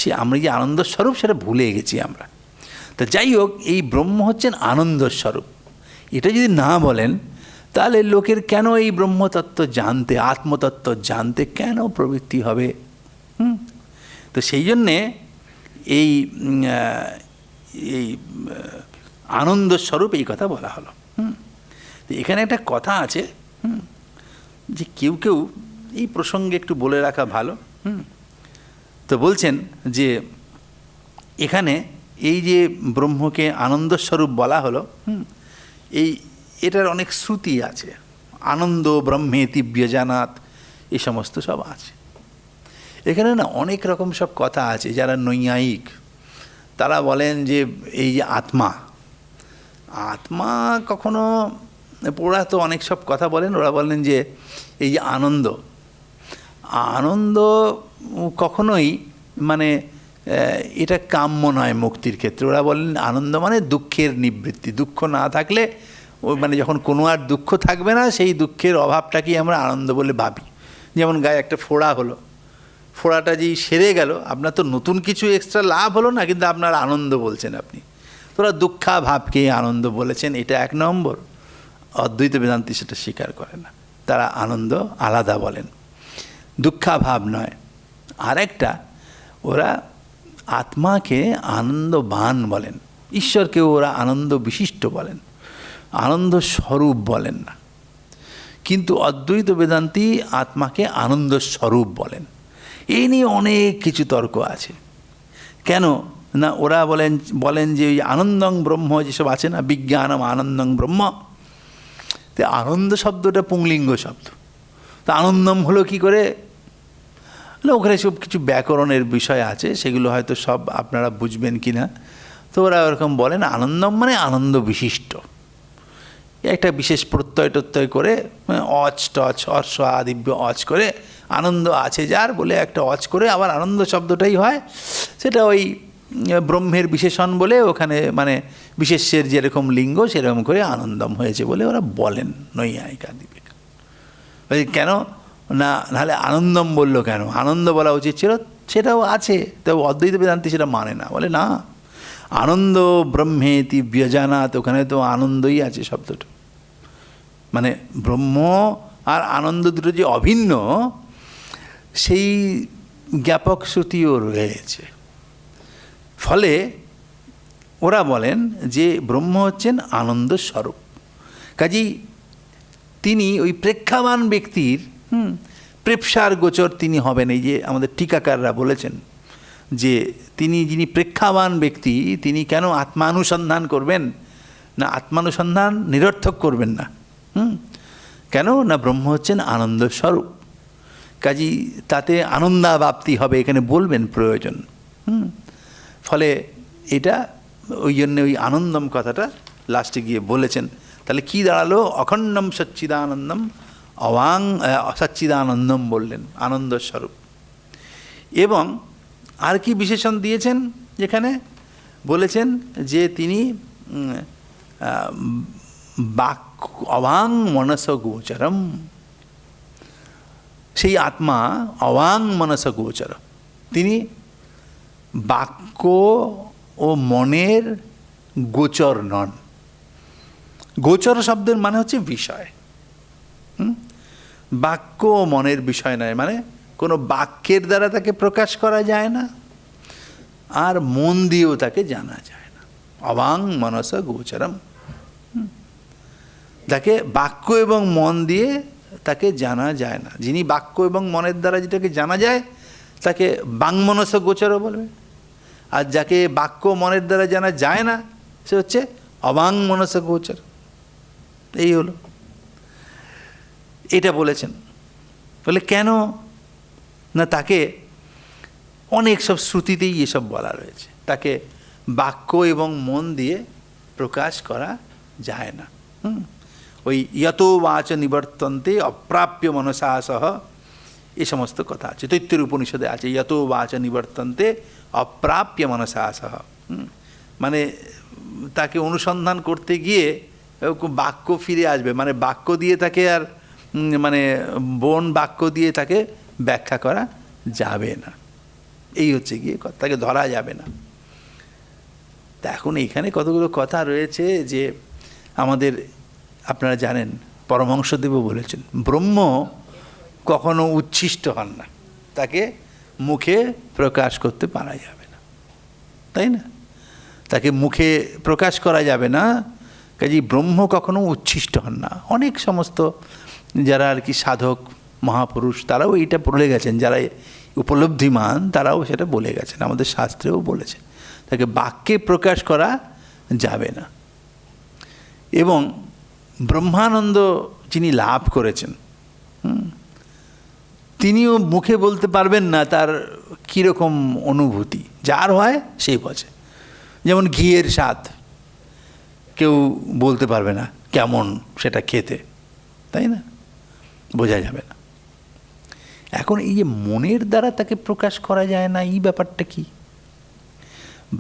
সে আমরা যে আনন্দস্বরূপ সেটা ভুলে গেছি আমরা। তো যাই হোক, এই ব্রহ্ম হচ্ছেন আনন্দস্বরূপ, এটা যদি না বলেন, তাহলে লোকের কেন এই ব্রহ্মতত্ত্ব জানতে, আত্মতত্ত্ব জানতে কেন প্রবৃত্তি হবে? তো সেই জন্যে এই আনন্দস্বরূপ এই কথা বলা হলো। তো এখানে একটা কথা আছে, যে কেউ কেউ এই প্রসঙ্গে একটু বলে রাখা ভালো। তো বলছেন যে এখানে এই যে ব্রহ্মকে আনন্দস্বরূপ বলা হলো, এটার অনেক শ্রুতি আছে। আনন্দ ব্রহ্মেতি ব্যজানাৎ, এই সমস্ত সব আছে। এখানে না অনেক রকম সব কথা আছে। যারা নৈয়ায়িক, তারা বলেন যে এই যে আত্মা কখনো, ওরা তো অনেক সব কথা বলেন। ওরা বলেন যে এই যে আনন্দ কখনোই মানে এটা কাম্য নয় মুক্তির ক্ষেত্রে। ওরা বলেন আনন্দ মানে দুঃখের নিবৃত্তি। দুঃখ না থাকলে, মানে যখন কোনো আর দুঃখ থাকবে না, সেই দুঃখের অভাবটাকেই আমরা আনন্দ বলে ভাবি। যেমন গায়ে একটা ফোড়া হলো, ফোড়াটা যেই সেরে গেল, আপনার তো নতুন কিছু এক্সট্রা লাভ হলো না, কিন্তু আপনার আনন্দ বলছেন আপনি। তোরা দুঃখাভাবকে আনন্দ বলেছেন, এটা এক নম্বর। অদ্বৈত বেদান্তি সেটা স্বীকার করে না, তারা আনন্দ আলাদা বলেন। দুঃখাভাব নয়। আর একটা, ওরা আত্মাকে আনন্দবান বলেন, ঈশ্বরকে ওরা আনন্দ বিশিষ্ট বলেন, আনন্দ স্বরূপ বলেন না। কিন্তু অদ্বৈত বেদান্তি আত্মাকে আনন্দ স্বরূপ বলেন। এই নিয়ে অনেক কিছু তর্ক আছে। কেন না, ওরা বলেন যে ওই আনন্দং ব্রহ্ম যেসব আছে না, বিজ্ঞানম আনন্দং ব্রহ্ম, তো আনন্দ শব্দটা পুংলিঙ্গ শব্দ, তো আনন্দম হলো কি করে? ওখানে সব কিছু ব্যাকরণের বিষয় আছে, সেগুলো হয়তো সব আপনারা বুঝবেন কি না। তো ওরা ওরকম বলেন আনন্দম মানে আনন্দ বিশিষ্ট, একটা বিশেষ প্রত্যয় টত্যয় করে অচ টচ অর্শ আদিব্য অচ করে আনন্দ আছে যার বলে একটা অচ করে আবার আনন্দ শব্দটাই হয়, সেটা ওই ব্রহ্মের বিশেষণ বলে ওখানে মানে বিশেষ্যের যেরকম লিঙ্গ সেরকম করে আনন্দম হয়েছে বলে ওরা বলেন নৈয়ায়িকা দিবেক। কেন না, নাহলে আনন্দম বললো কেন? আনন্দ বলা উচিত ছিল, সেটাও আছে, তবে অদ্বৈত বেদান্তি সেটা মানে না, বলে না আনন্দ ব্রহ্মেতি ব্যজানাত, ওখানে তো আনন্দই আছে শব্দটা, মানে ব্রহ্ম আর আনন্দ দুটো যে অভিন্ন সেই জ্ঞাপক শ্রুতিও রয়েছে। ফলে ওরা বলেন যে ব্রহ্ম হচ্ছেন আনন্দ স্বরূপ, কাজেই তিনি ওই প্রেক্ষাবান ব্যক্তির প্রেপসার গোচর তিনি হবেন। এই যে আমাদের টিকাকাররা বলেছেন যে তিনি যিনি প্রেক্ষাবান ব্যক্তি, তিনি কেন আত্মানুসন্ধান করবেন না, আত্মানুসন্ধান নিরর্থক করবেন না। কেন না, ব্রহ্ম হচ্ছেন আনন্দ স্বরূপ, কাজেই তাতে আনন্দাবাপ্তি হবে, এখানে বলবেন প্রয়োজন। ফলে এটা ওই জন্যে ওই আনন্দম কথাটা লাস্টে গিয়ে বলেছেন। তাহলে কি দাঁড়ালো? অখণ্ডম সচ্চিদানন্দম, অবাং সচ্চিদানন্দম বললেন, আনন্দ স্বরূপ। এবং আর কি বিশেষণ দিয়েছেন যেখানে? বলেছেন যে তিনি বাক্য অবাং মনস গোচরম, সেই আত্মা অবাং মনস গোচর, তিনি বাক্য ও মনের গোচর নন। গোচর শব্দের মানে হচ্ছে বিষয়, বাক্য ও মনের বিষয় নয়, মানে কোনো বাক্যের দ্বারা তাকে প্রকাশ করা যায় না, আর মন দিয়েও তাকে জানা যায় না। অবাং মনস গোচরম, তাকে বাক্য এবং মন দিয়ে তাকে জানা যায় না। যিনি বাক্য এবং মনের দ্বারা যেটাকে জানা যায় তাকে বাংমনস গোচর বলবে, আর যাকে বাক্য মনের দ্বারা জানা যায় না সে হচ্ছে অবাং মনস গোচর। এই হলো, এটা বলেছেন। বলে কেন না, তাকে অনেক সব শ্রুতিতেই এসব বলা রয়েছে, তাকে বাক্য এবং মন দিয়ে প্রকাশ করা যায় না। ওই যতো বাচ নিবর্তন্তে অপ্রাপ্য মনসা সহ এই সমস্ত কথা আছে, তৈত্তির উপনিষদে আছে, যতো বাচ নিবর্তন্তে অপ্রাপ্য মনসা সহ, মানে তাকে অনুসন্ধান করতে গিয়ে বাক্য ফিরে আসবে, মানে বাক্য দিয়ে তাকে আর মানে বন বাক্য দিয়ে তাকে ব্যাখ্যা করা যাবে না, এই হচ্ছে গিয়ে তাকে ধরা যাবে না। তা এখন এখানে কতগুলো কথা রয়েছে যে আমাদের, আপনারা জানেন পরমহংসদেবও বলেছেন ব্রহ্ম কখনো উচ্ছিষ্ট হন না, তাকে মুখে প্রকাশ করতে পারা যাবে না, তাই না? তাকে মুখে প্রকাশ করা যাবে না, কাজেই ব্রহ্ম কখনো উচ্ছিষ্ট হন না। অনেক সমস্ত যারা আর কি সাধক মহাপুরুষ তারাও এইটা বলে গেছেন, যারা উপলব্ধিমান তারাও সেটা বলে গেছেন, আমাদের শাস্ত্রেও বলেছে তাকে বাক্যে প্রকাশ করা যাবে না। এবং ব্রহ্মানন্দ যিনি লাভ করেছেন তিনিও মুখে বলতে পারবেন না তার কীরকম অনুভূতি, যার হয় সেই বোঝে। যেমন ঘিয়ের স্বাদ কেউ বলতে পারবে না কেমন সেটা খেতে, তাই না? বোঝা যাবে না। এখন এই যে মনের দ্বারা তাকে প্রকাশ করা যায় না, এই ব্যাপারটা কি?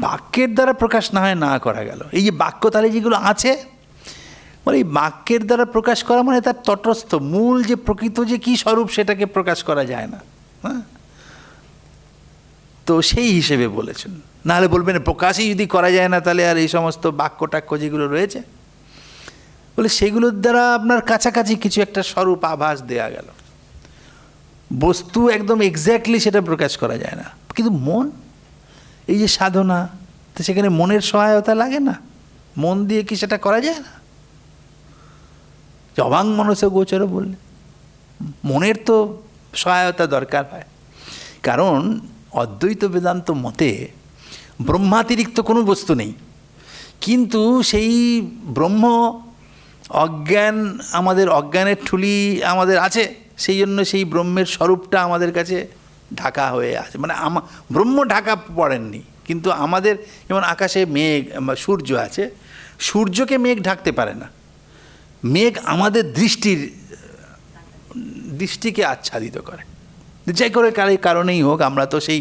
বাক্যের দ্বারা প্রকাশ না হয় না করা গেল, এই যে বাক্য তাহলে যেগুলো আছে, মানে এই বাক্যের দ্বারা প্রকাশ করা মানে তার তটস্থ মূল যে প্রকৃত যে কী স্বরূপ সেটাকে প্রকাশ করা যায় না। হ্যাঁ, তো সেই হিসেবে বলেছেন। নাহলে বলবেন প্রকাশই যদি করা যায় না তাহলে আর এই সমস্ত বাক্য টাক্য যেগুলো রয়েছে বলে সেগুলোর দ্বারা আপনার কাছাকাছি কিছু একটা স্বরূপ আভাস দেয়া গেল। বস্তু একদম এক্স্যাক্টলি সেটা প্রকাশ করা যায় না, কিন্তু মন, এই যে সাধনা, তো সেখানে মনের সহায়তা লাগে না? মন দিয়ে কি সেটা করা যায় না? অবাং মনসে গোচর বললে মনের তো সহায়তা দরকার হয়, কারণ অদ্বৈত বেদান্ত মতে ব্রহ্মাতিরিক্ত কোনো বস্তু নেই, কিন্তু সেই ব্রহ্ম অজ্ঞান, আমাদের অজ্ঞানের ঠুলি আমাদের আছে, সেই জন্য সেই ব্রহ্মের স্বরূপটা আমাদের কাছে ঢাকা হয়ে আছে, মানে ব্রহ্ম ঢাকা পড়েননি, কিন্তু আমাদের যেমন আকাশে মেঘ বা সূর্য আছে, সূর্যকে মেঘ ঢাকতে পারে না, মেঘ আমাদের দৃষ্টিকে আচ্ছাদিত করে, যাই করে কারণেই হোক আমরা তো সেই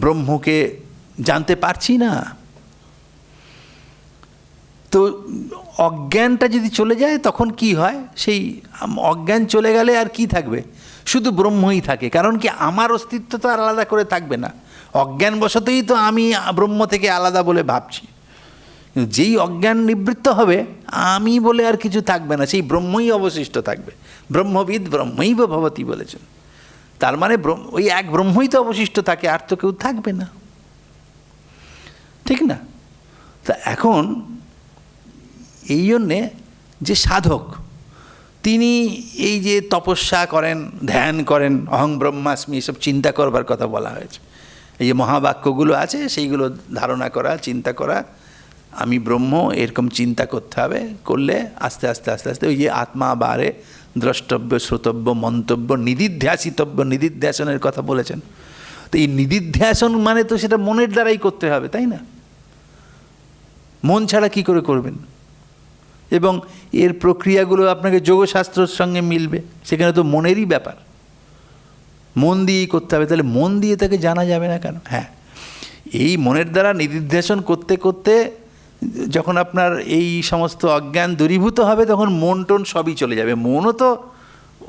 ব্রহ্মকে জানতে পারছি না। তো অজ্ঞানটা যদি চলে যায় তখন কি হয়, সেই অজ্ঞান চলে গেলে আর কি থাকবে, শুধু ব্রহ্মই থাকে, কারণ কি আমার অস্তিত্ব তো আর আলাদা করে থাকবে না, অজ্ঞানবশতই তো আমি ব্রহ্ম থেকে আলাদা বলে ভাবছি, যেই অজ্ঞান নিবৃত্ত হবে আমি বলে আর কিছু থাকবে না, সেই ব্রহ্মই অবশিষ্ট থাকবে, ব্রহ্মবিদ ব্রহ্মৈব ভবতি বলেছেন, তার মানে ওই এক ব্রহ্মই তো অবশিষ্ট থাকে, আর তো কেউ থাকবে না, ঠিক না? তা এখন এই জন্যে যে সাধক তিনি এই যে তপস্যা করেন, ধ্যান করেন, অহং ব্রহ্মাস্মি, এসব চিন্তা করবার কথা বলা হয়েছে, এই যে মহাবাক্যগুলো আছে সেইগুলো ধারণা করা, চিন্তা করা, আমি ব্রহ্ম, এরকম চিন্তা করতে হবে, করলে আস্তে আস্তে আস্তে আস্তে ওই যে আত্মা বারে দ্রষ্টব্য, শ্রোতব্য, মন্তব্য, নিদিধ্যাসিতব্য, নিদিধ্যাসনের কথা বলেছেন। তো এই নিদিধ্যাসন মানে তো সেটা মনের দ্বারাই করতে হবে, তাই না? মন ছাড়া কি করে করবেন? এবং এর প্রক্রিয়াগুলো আপনাকে যোগশাস্ত্রের সঙ্গে মিলবে, সেখানে তো মনেরই ব্যাপার, মন দিয়েই করতে হবে, তাহলে মন দিয়ে তাকে জানা যাবে না কেন? হ্যাঁ, এই মনের দ্বারা নিদিধ্যাসন করতে করতে যখন আপনার এই সমস্ত অজ্ঞান দূরীভূত হবে তখন মন টন সবই চলে যাবে। মনও তো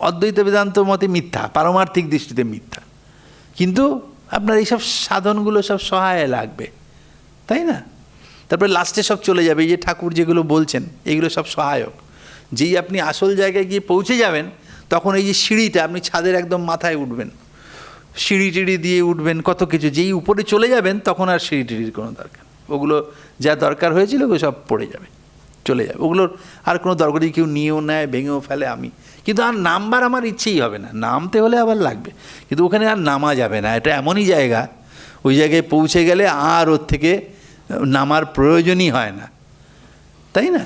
অদ্বৈত বেদান্ত মতে মিথ্যা, পারমার্থিক দৃষ্টিতে মিথ্যা, কিন্তু আপনার এইসব সাধনগুলো সব সহায় লাগবে, তাই না? তারপরে লাস্টে সব চলে যাবে, এই যে ঠাকুর যেগুলো বলছেন এগুলো সব সহায়ক। যেই আপনি আসল জায়গায় গিয়ে পৌঁছে যাবেন তখন এই যে সিঁড়িটা, আপনি ছাদের একদম মাথায় উঠবেন, সিঁড়ি টিড়ি দিয়ে উঠবেন, কত কিছু, যেই উপরে চলে যাবেন তখন আর সিঁড়ি টিড়ির কোনো দরকার, ওগুলো যা দরকার হয়েছিল ওগুলো সব পড়ে যাবে, চলে যাবে, ওগুলোর আর কোনো দরকার নেই, কেউ নিয়েও নেয়, ভেঙেও ফেলে, আমি কিন্তু আর নামবার আমার ইচ্ছেই হবে না, নামতে হলে আবার লাগবে, কিন্তু ওখানে আর নামা যাবে না, এটা এমনই জায়গা, ওই জায়গায় পৌঁছে গেলে আর ওর থেকে নামার প্রয়োজনই হয় না, তাই না?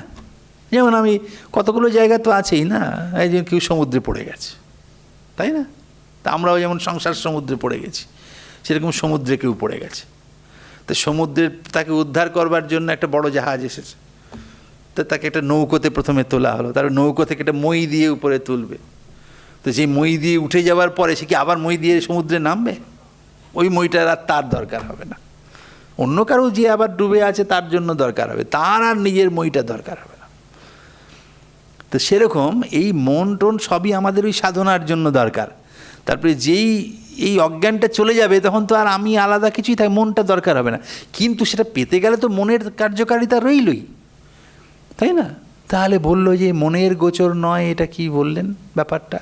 যেমন আমি কতগুলো জায়গা তো আছেই না, এই যে কেউ সমুদ্রে পড়ে গেছে, তাই না? তা আমরাও যেমন সংসার সমুদ্রে পড়ে গেছি, সেরকম সমুদ্রে কেউ পড়ে গেছে, তো সমুদ্রের তাকে উদ্ধার করবার জন্য একটা বড় জাহাজ এসেছে, তো তাকে একটা নৌকোতে প্রথমে তোলা হলো, তারপর নৌকো থেকে একটা মই দিয়ে উপরে তুলবে, তো সেই মই দিয়ে উঠে যাওয়ার পরে সে কি আবার মই দিয়ে সমুদ্রে নামবে? ওই মইটার আর তার দরকার হবে না, অন্য কারো যে আবার ডুবে আছে তার জন্য দরকার হবে, তার আর নিজের মইটা দরকার হবে না। তো সেরকম এই মন টন সবই আমাদের ওই সাধনার জন্য দরকার। তারপরে যেই এই অজ্ঞানটা চলে যাবে তখন তো আর আমি আলাদা কিছুই থাকে, মনটা দরকার হবে না, কিন্তু সেটা পেতে গেলে তো মনের কার্যকারিতা রইলই, তাই না? তাহলে বললো যে মনের গোচর নয়, এটা কি বললেন ব্যাপারটা?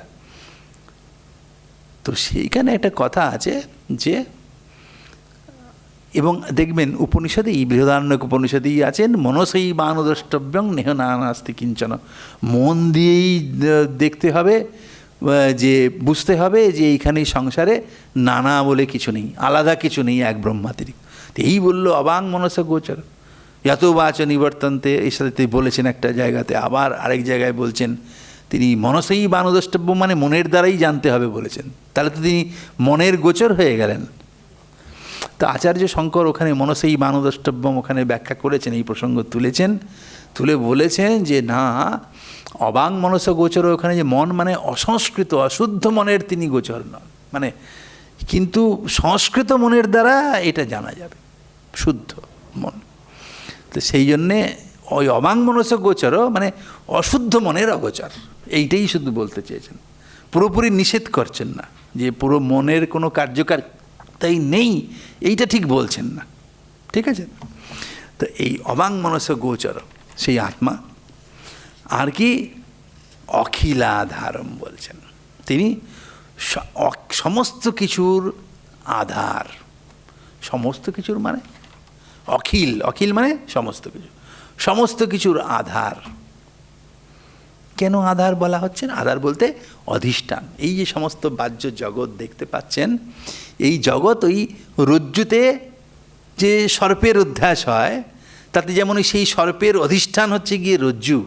তো সেইখানে একটা কথা আছে যে, এবং দেখবেন উপনিষদে, এই বৃহদারণ্যক উপনিষদেই আছেন, মনসৈ বানুদ্রষ্টব্যং নেহ নানাস্তি কিঞ্চন, মন দিয়েই দেখতে হবে, যে বুঝতে হবে যে এইখানে সংসারে নানা বলে কিছু নেই, আলাদা কিছু নেই, এক ব্রহ্মাতিরিক। এই বললো অবাং মনস গোচর যত বাচ নিবর্তন্তে, এই সাথে বলেছেন একটা জায়গাতে, আবার আরেক জায়গায় বলছেন তিনি মনসেই বানুদ্রষ্টব্য, মানে মনের দ্বারাই জানতে হবে বলেছেন, তাহলে তো তিনি মনের গোচর হয়ে গেলেন। তো আচার্য শঙ্কর ওখানে মনসেই বানুদ্রষ্টব্যম ওখানে ব্যাখ্যা করেছেন, এই প্রসঙ্গ তুলেছেন, তুলে বলেছেন যে না, অবাং মনস গোচর, ওখানে যে মন মানে অসংস্কৃত অশুদ্ধ মনের তিনি গোচর নন, মানে কিন্তু সংস্কৃত মনের দ্বারা এটা জানা যাবে শুদ্ধ মন। তো সেই জন্যে ওই অবাং মনস গোচর মানে অশুদ্ধ মনের অগোচর, এইটাই শুধু বলতে চেয়েছেন, পুরোপুরি নিষেধ করছেন না যে পুরো মনের কোনো কার্যকারিতাই নেই, এইটা ঠিক বলছেন না, ঠিক আছে? তো এই অবাং মনস গোচর সেই আত্মা, আর কি অখিলাধারম বলছেন, তিনি সমস্ত কিছুর আধার। সমস্ত কিছুর মানে অখিল, অখিল মানে সমস্ত কিছু, সমস্ত কিছুর আধার। কেন আধার বলা হচ্ছে? আধার বলতে অধিষ্ঠান। এই যে সমস্ত বাহ্য জগৎ দেখতে পাচ্ছেন, এই জগৎ ওই রজ্জুতে যে সর্পের অধ্যাস হয়, তাতে যেমন সেই সর্পের অধিষ্ঠান হচ্ছে গিয়ে রজ্জু,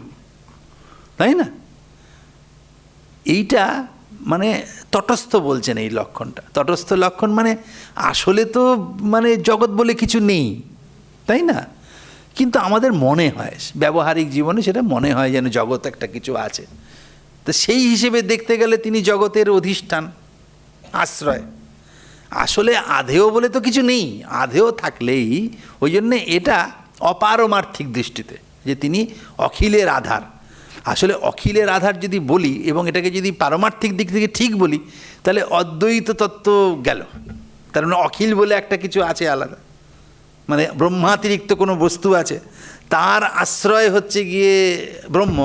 তাই না? এইটা মানে তটস্থ বলছেন এই লক্ষণটা। তটস্থ লক্ষণ মানে আসলে তো মানে জগৎ বলে কিছু নেই, তাই না? কিন্তু আমাদের মনে হয়, ব্যবহারিক জীবনে সেটা মনে হয় যেন জগৎ একটা কিছু আছে। তো সেই হিসেবে দেখতে গেলে তিনি জগতের অধিষ্ঠান, আশ্রয়। আসলে আধেয় বলে তো কিছু নেই, আধেয় থাকলেই ওই জন্যে এটা অপারমার্থিক দৃষ্টিতে যে তিনি অখিলের আধার। আসলে অখিলের আধার যদি বলি এবং এটাকে যদি পারমার্থিক দিক থেকে ঠিক বলি, তাহলে অদ্বৈত তত্ত্ব গেল। তার মানে অখিল বলে একটা কিছু আছে আলাদা, মানে ব্রহ্মাতিরিক্ত কোনো বস্তু আছে, তার আশ্রয় হচ্ছে গিয়ে ব্রহ্ম।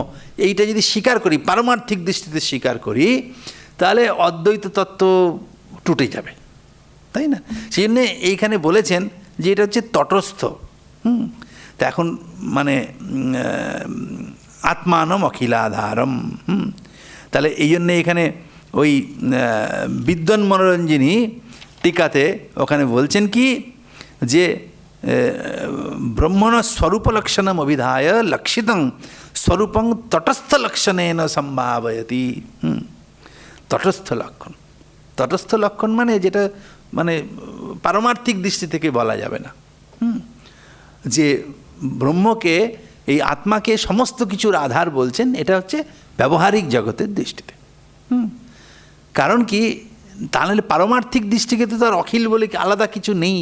এইটা যদি স্বীকার করি, পারমার্থিক দৃষ্টিতে স্বীকার করি, তাহলে অদ্বৈত তত্ত্ব টুটে যাবে, তাই না? সেই জন্যে এইখানে বলেছেন যে এটা হচ্ছে তটস্থ। তা এখন মানে আত্মানম অখিলাধারম। তাহলে এই জন্যে এখানে ওই বিদ্বান মনোরঞ্জিনী টিকাতে ওখানে বলছেন কি যে ব্রহ্মণ স্বরূপলক্ষণম অভিধায় লক্ষিতং স্বরূপং তটস্থ লক্ষণেন সম্ভাবয়তি। তটস্থ লক্ষণ, তটস্থ লক্ষণ মানে যেটা মানে পারমার্থিক দৃষ্টি থেকে বলা যাবে না, যে ব্রহ্মকে এই আত্মাকে সমস্ত কিছুর আধার বলছেন, এটা হচ্ছে ব্যবহারিক জগতের দৃষ্টিতে। কারণ কি, তাহলে পারমার্থিক দৃষ্টিতে তো তার অখিল বলে আলাদা কিছু নেই,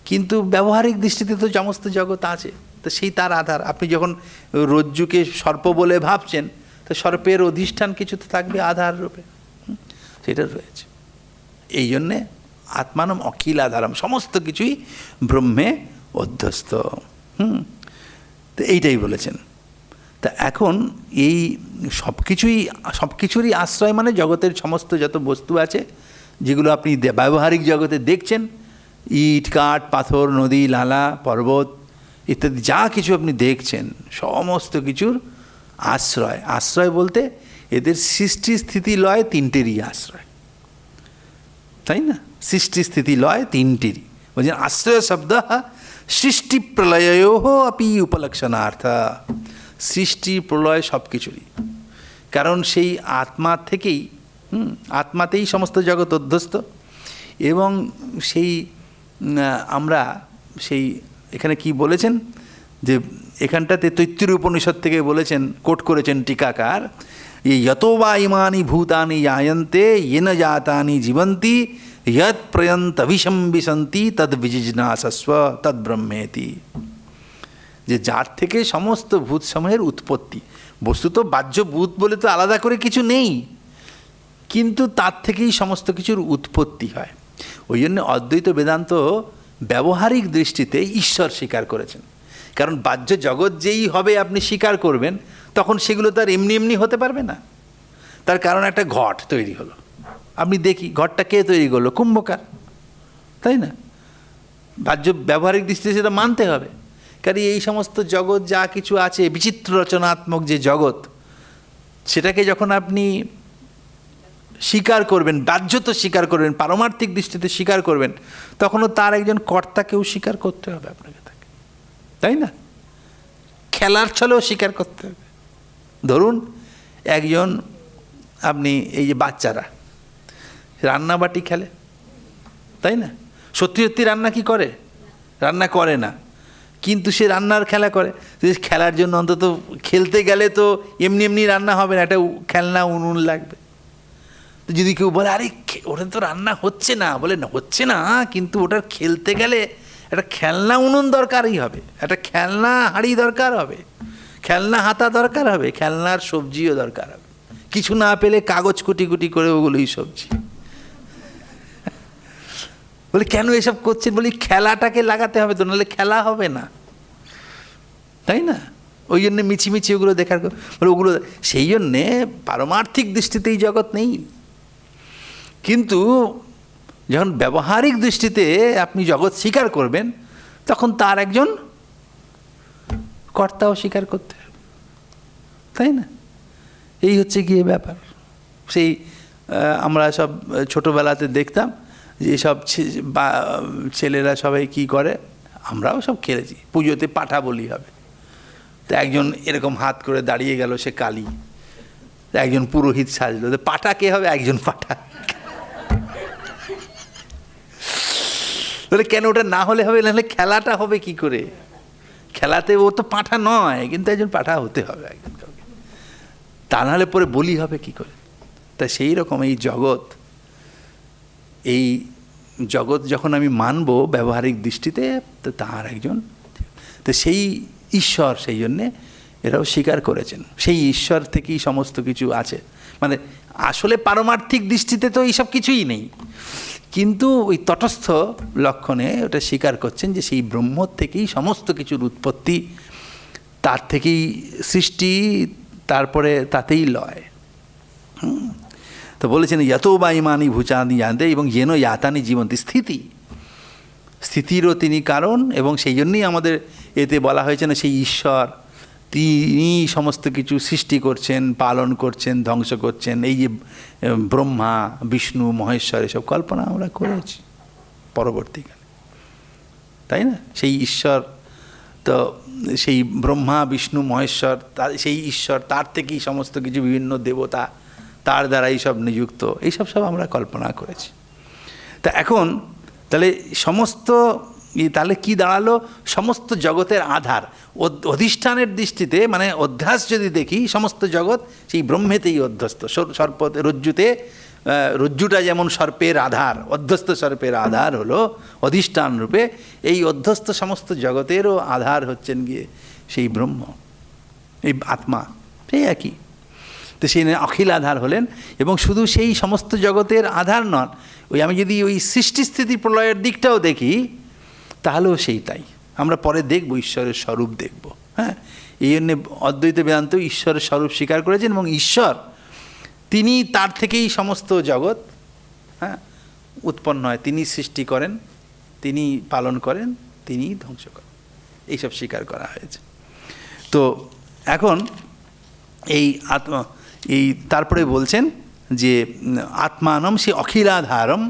কিন্তু ব্যবহারিক দৃষ্টিতে তো সমস্ত জগৎ আছে, তো সেই তার আধার। আপনি যখন রজ্জুকে সর্প বলে ভাবছেন, তো সর্পের অধিষ্ঠান কিছু তো থাকবে আধার রূপে, সেটা রয়েছে। এই জন্যে আত্মানম অখিল আধারম, সমস্ত কিছুই ব্রহ্মে অধ্যস্ত। তো এইটাই বলেছেন। তা এখন এই সব কিছুরই আশ্রয় মানে জগতের সমস্ত যত বস্তু আছে, যেগুলো আপনি ব্যবহারিক জগতে দেখছেন, ইট কাঠ পাথর নদী নালা পর্বত ইত্যাদি যা কিছু আপনি দেখছেন, সমস্ত কিছুর আশ্রয়। আশ্রয় বলতে এদের সৃষ্টি স্থিতি লয় তিনটেরই আশ্রয়, তাই না? সৃষ্টি স্থিতি লয় তিনটেরই বলছেন। আশ্রয় শব্দ সৃষ্টি প্রলয়ও আপি উপলক্ষণার্থ। সৃষ্টি প্রলয় সব কিছুরই, কারণ সেই আত্মা থেকেই আত্মাতেই সমস্ত জগৎ অধ্যস্ত। এবং সেই আমরা সেই এখানে কি বলেছেন যে এখানটাতে তৈত্তির উপনিষদ থেকে বলেছেন, কোট করেছেন টিকাকার, যতো বা ইমানি ভূতানি জায়ন্তে येन জাতানি জীবন্তি यत् प्रयन्त अभिशंबिशन्ति तद विजिज्ञासस्व तद ब्रह्मेति। যে যার থেকে সমস্ত ভূতসমূহের উৎপত্তি। বস্তুত বাহ্য ভূত বলে তো আলাদা করে কিছু নেই, কিন্তু তার থেকেই সমস্ত কিছুর উৎপত্তি হয়। ওই জন্য অদ্বৈত বেদান্ত ব্যবহারিক দৃষ্টিতে ঈশ্বর স্বীকার করেছেন। কারণ বাহ্য জগৎ যেই হবে আপনি স্বীকার করবেন, তখন সেগুলো তো আর এমনি এমনি হতে পারবে না। তার কারণ একটা ঘট তৈরি হলো, আপনি দেখি ঘরটা কে তৈরি করলো? কুম্ভকার, তাই না? বাহ্য ব্যবহারিক দৃষ্টিতে সেটা মানতে হবে। কারণ এই সমস্ত জগৎ যা কিছু আছে, বিচিত্র রচনাত্মক যে জগৎ, সেটাকে যখন আপনি স্বীকার করবেন, বাহ্যত স্বীকার করবেন, পারমার্থিক দৃষ্টিতে স্বীকার করবেন, তখনও তার একজন কর্তাকেও স্বীকার করতে হবে আপনাকে, তাকে, তাই না? খেলার ছলেও স্বীকার করতে হবে। ধরুন একজন, আপনি এই যে বাচ্চারা রান্নাবাটি খেলে, তাই না? সত্যি সত্যি রান্না কি করে? রান্না করে না, কিন্তু সে রান্নার খেলা করে। খেলার জন্য অন্তত খেলতে গেলে তো এমনি এমনি রান্না হবে না, একটা খেলনা উনুন লাগবে। তো যদি কেউ বলে আরে ওটা তো রান্না হচ্ছে না, বলে না হচ্ছে না, কিন্তু ওটার খেলতে গেলে একটা খেলনা উনুন দরকারই হবে, একটা খেলনা হাঁড়ি দরকার হবে, খেলনা হাতা দরকার হবে, খেলনার সবজিও দরকার হবে। কিছু না পেলে কাগজ কুটি কুটি করে ওগুলোই সবজি। বলে কেন এসব করছেন? বলি খেলাটাকে লাগাতে হবে তো, নাহলে খেলা হবে না, তাই না? ওই জন্যে মিছিমিছি ওগুলো দেখার, বলে ওগুলো। সেই জন্যে পারমার্থিক দৃষ্টিতে এই জগৎ নেই। কিন্তু যখন ব্যবহারিক দৃষ্টিতে আপনি জগৎ স্বীকার করবেন, তখন তার একজন কর্তাও স্বীকার করতে হবে, তাই না? এই হচ্ছে গিয়ে ব্যাপার। সেই আমরা সব ছোটোবেলাতে দেখতাম যে সব ছেলেরা সবাই কি করে, আমরাও সব খেলেছি, পুজোতে পাঠা বলি হবে, তো একজন এরকম হাত করে দাঁড়িয়ে গেল, সে কালী, একজন পুরোহিত সাজলো, তো পাঠা কে হবে? একজন পাঠা। তাহলে কেন ওটা না হলে হবে? নাহলে খেলাটা হবে কি করে? খেলাতে ও তো পাঠা নয়, কিন্তু একজন পাঠা হতে হবে একজন কাউকে, তা নাহলে পরে বলি হবে কি করে? তা সেই রকম এই জগৎ যখন আমি মানব ব্যবহারিক দৃষ্টিতে, তো তার একজন, তো সেই ঈশ্বর, সেই জন্যে এরাও স্বীকার করেছেন, সেই ঈশ্বর থেকেই সমস্ত কিছু আছে। মানে আসলে পারমার্থিক দৃষ্টিতে তো এইসব কিছুই নেই, কিন্তু ওই তটস্থ লক্ষণে ওটা স্বীকার করছেন যে সেই ব্রহ্ম থেকেই সমস্ত কিছুর উৎপত্তি, তার থেকেই সৃষ্টি, তারপরে তাতেই লয়। তো বলেছেন যত বা ইমানি ভূচানি জানতে এবং যেন ইয়াতানি জীবন্তী, স্থিতিরও তিনি কারণ, এবং সেই জন্যই আমাদের এতে বলা হয়েছে না, সেই ঈশ্বর তিনি সমস্ত কিছু সৃষ্টি করছেন, পালন করছেন, ধ্বংস করছেন। এই যে ব্রহ্মা, বিষ্ণু, মহেশ্বর, এসব কল্পনা আমরা করেছি পরবর্তীকালে, তাই না? সেই ঈশ্বর, তো সেই ব্রহ্মা, বিষ্ণু, মহেশ্বর, সেই ঈশ্বর, তার থেকেই সমস্ত কিছু, বিভিন্ন দেবতা তার দ্বারাই সব নিযুক্ত, এইসব সব আমরা কল্পনা করেছি। তা এখন তাহলে সমস্ত তাহলে কি দাঁড়ালো? সমস্ত জগতের আধার অধিষ্ঠানের দৃষ্টিতে, মানে অধ্যাস যদি দেখি, সমস্ত জগৎ সেই ব্রহ্মেতেই অধ্যস্ত। সর্প রজ্জুতে, রজ্জুটা যেমন সর্পের আধার, অধ্যস্ত সর্পের আধার হলো অধিষ্ঠান রূপে, এই অধ্যস্ত সমস্ত জগতেরও আধার হচ্ছেন গিয়ে সেই ব্রহ্ম, এই আত্মা, সেই একই। তো সেই অখিল আধার হলেন, এবং শুধু সেই সমস্ত জগতের আধার নন, ওই আমি যদি ওই সৃষ্টি স্থিতি প্রলয়ের দিকটাও দেখি, তাহলেও সেইটাই আমরা পরে দেখব, ঈশ্বরের স্বরূপ দেখব। হ্যাঁ, এই জন্যে অদ্বৈত বেদান্ত ঈশ্বরের স্বরূপ স্বীকার করেছেন, এবং ঈশ্বর তিনি, তার থেকেই সমস্ত জগৎ উৎপন্ন হয়, তিনি সৃষ্টি করেন, তিনি পালন করেন, তিনি ধ্বংস করেন, এইসব স্বীকার করা হয়েছে। তো এখন এই তারপরে বলছেন যে আত্মানম, সে অখিলাধারম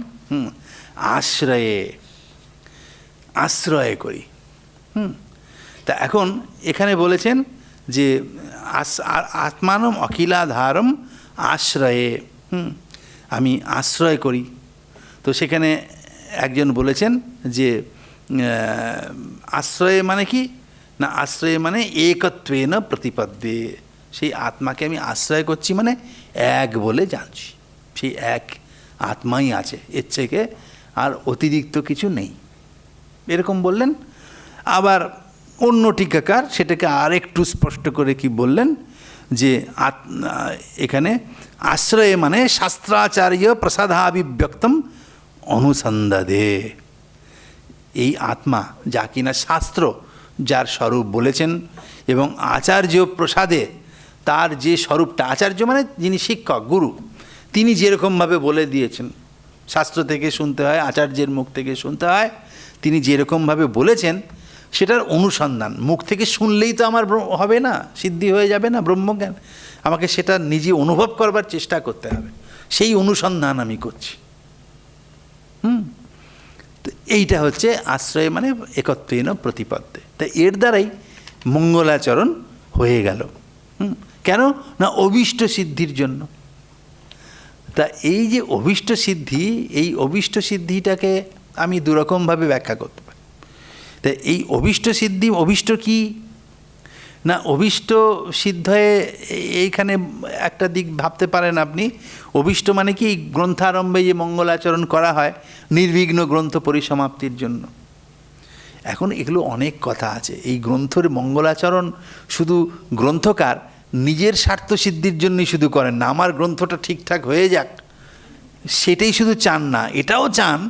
আশ্রয়ে করি। তা এখন এখানে বলেছেন যে আত্মানম অখিলাধারম আশ্রয়ে, আমি আশ্রয় করি। তো সেখানে একজন বলেছেন যে আশ্রয়ে মানে কি না, আশ্রয়ে মানে একত্বেন প্রতিপদ্যে, সেই আত্মাকে আমি আশ্রয় করছি, মানে এক বলে জানছি, সেই এক আত্মাই আছে, এর থেকে আর অতিরিক্ত কিছু নেই, এরকম বললেন। আবার অন্য টিকাকার সেটাকে আর একটু স্পষ্ট করে কি বললেন, যে এখানে আশ্রয়ে মানে শাস্ত্রাচার্য প্রসাদাভিব্যক্তম অনুসন্ধাদে, এই আত্মা যা কিনা শাস্ত্র যার স্বরূপ বলেছেন, এবং আচার্য প্রসাদে তার যে স্বরূপটা, আচার্য মানে যিনি শিক্ষক, গুরু, তিনি যেরকমভাবে বলে দিয়েছেন, শাস্ত্র থেকে শুনতে হয়, আচার্যের মুখ থেকে শুনতে হয়, তিনি যেরকমভাবে বলেছেন সেটার অনুসন্ধান, মুখ থেকে শুনলেই তো আমার হবে না, সিদ্ধি হয়ে যাবে না ব্রহ্মজ্ঞান, আমাকে সেটা নিজে অনুভব করবার চেষ্টা করতে হবে, সেই অনুসন্ধান আমি করছি। তো এইটা হচ্ছে আশ্রয় মানে একত্বেন প্রতিপদ্যে। তা এর দ্বারাই মঙ্গলাচরণ হয়ে গেল। কেন না, অভীষ্ট সিদ্ধির জন্য। তা এই যে অভীষ্ট সিদ্ধি, এই অভীষ্ট সিদ্ধিটাকে আমি দুরকমভাবে ব্যাখ্যা করতে পারি। তা এই অভীষ্ট সিদ্ধি, অভীষ্ট কি না, অভীষ্ট সিদ্ধে এইখানে একটা দিক ভাবতে পারেন আপনি, অভীষ্ট মানে কি, গ্রন্থারম্ভে যে মঙ্গলাচরণ করা হয় নির্বিঘ্ন গ্রন্থ পরিসমাপ্তির জন্য। এখন এগুলো অনেক কথা আছে, এই গ্রন্থের মঙ্গলাচরণ শুধু গ্রন্থকার নিজের স্বার্থ সিদ্ধির জন্যই শুধু করেন না, আমার গ্রন্থটা ঠিকঠাক হয়ে যাক সেটাই শুধু চান না, এটাও চান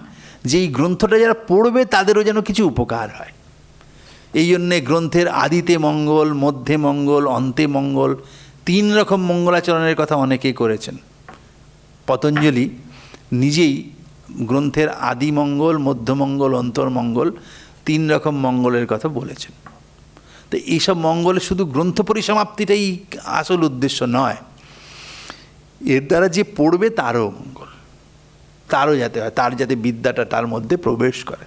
যে এই গ্রন্থটা যারা পড়বে তাদেরও যেন কিছু উপকার হয়। এই জন্যে গ্রন্থের আদিতে মঙ্গল, মধ্যে মঙ্গল, অন্তে মঙ্গল, 3 রকম মঙ্গলাচরণের কথা অনেকেই করেছেন। পতঞ্জলি নিজেই গ্রন্থের আদি মঙ্গল, মধ্যমঙ্গল, অন্তর্মঙ্গল 3 রকম মঙ্গলের কথা বলেছেন। তো এইসব মঙ্গলে শুধু গ্রন্থ পরিসমাপ্তিটাই আসল উদ্দেশ্য নয়, এর দ্বারা যে পড়বে তারও মঙ্গল, তারও যাতে হয়, তার যাতে বিদ্যাটা তার মধ্যে প্রবেশ করে।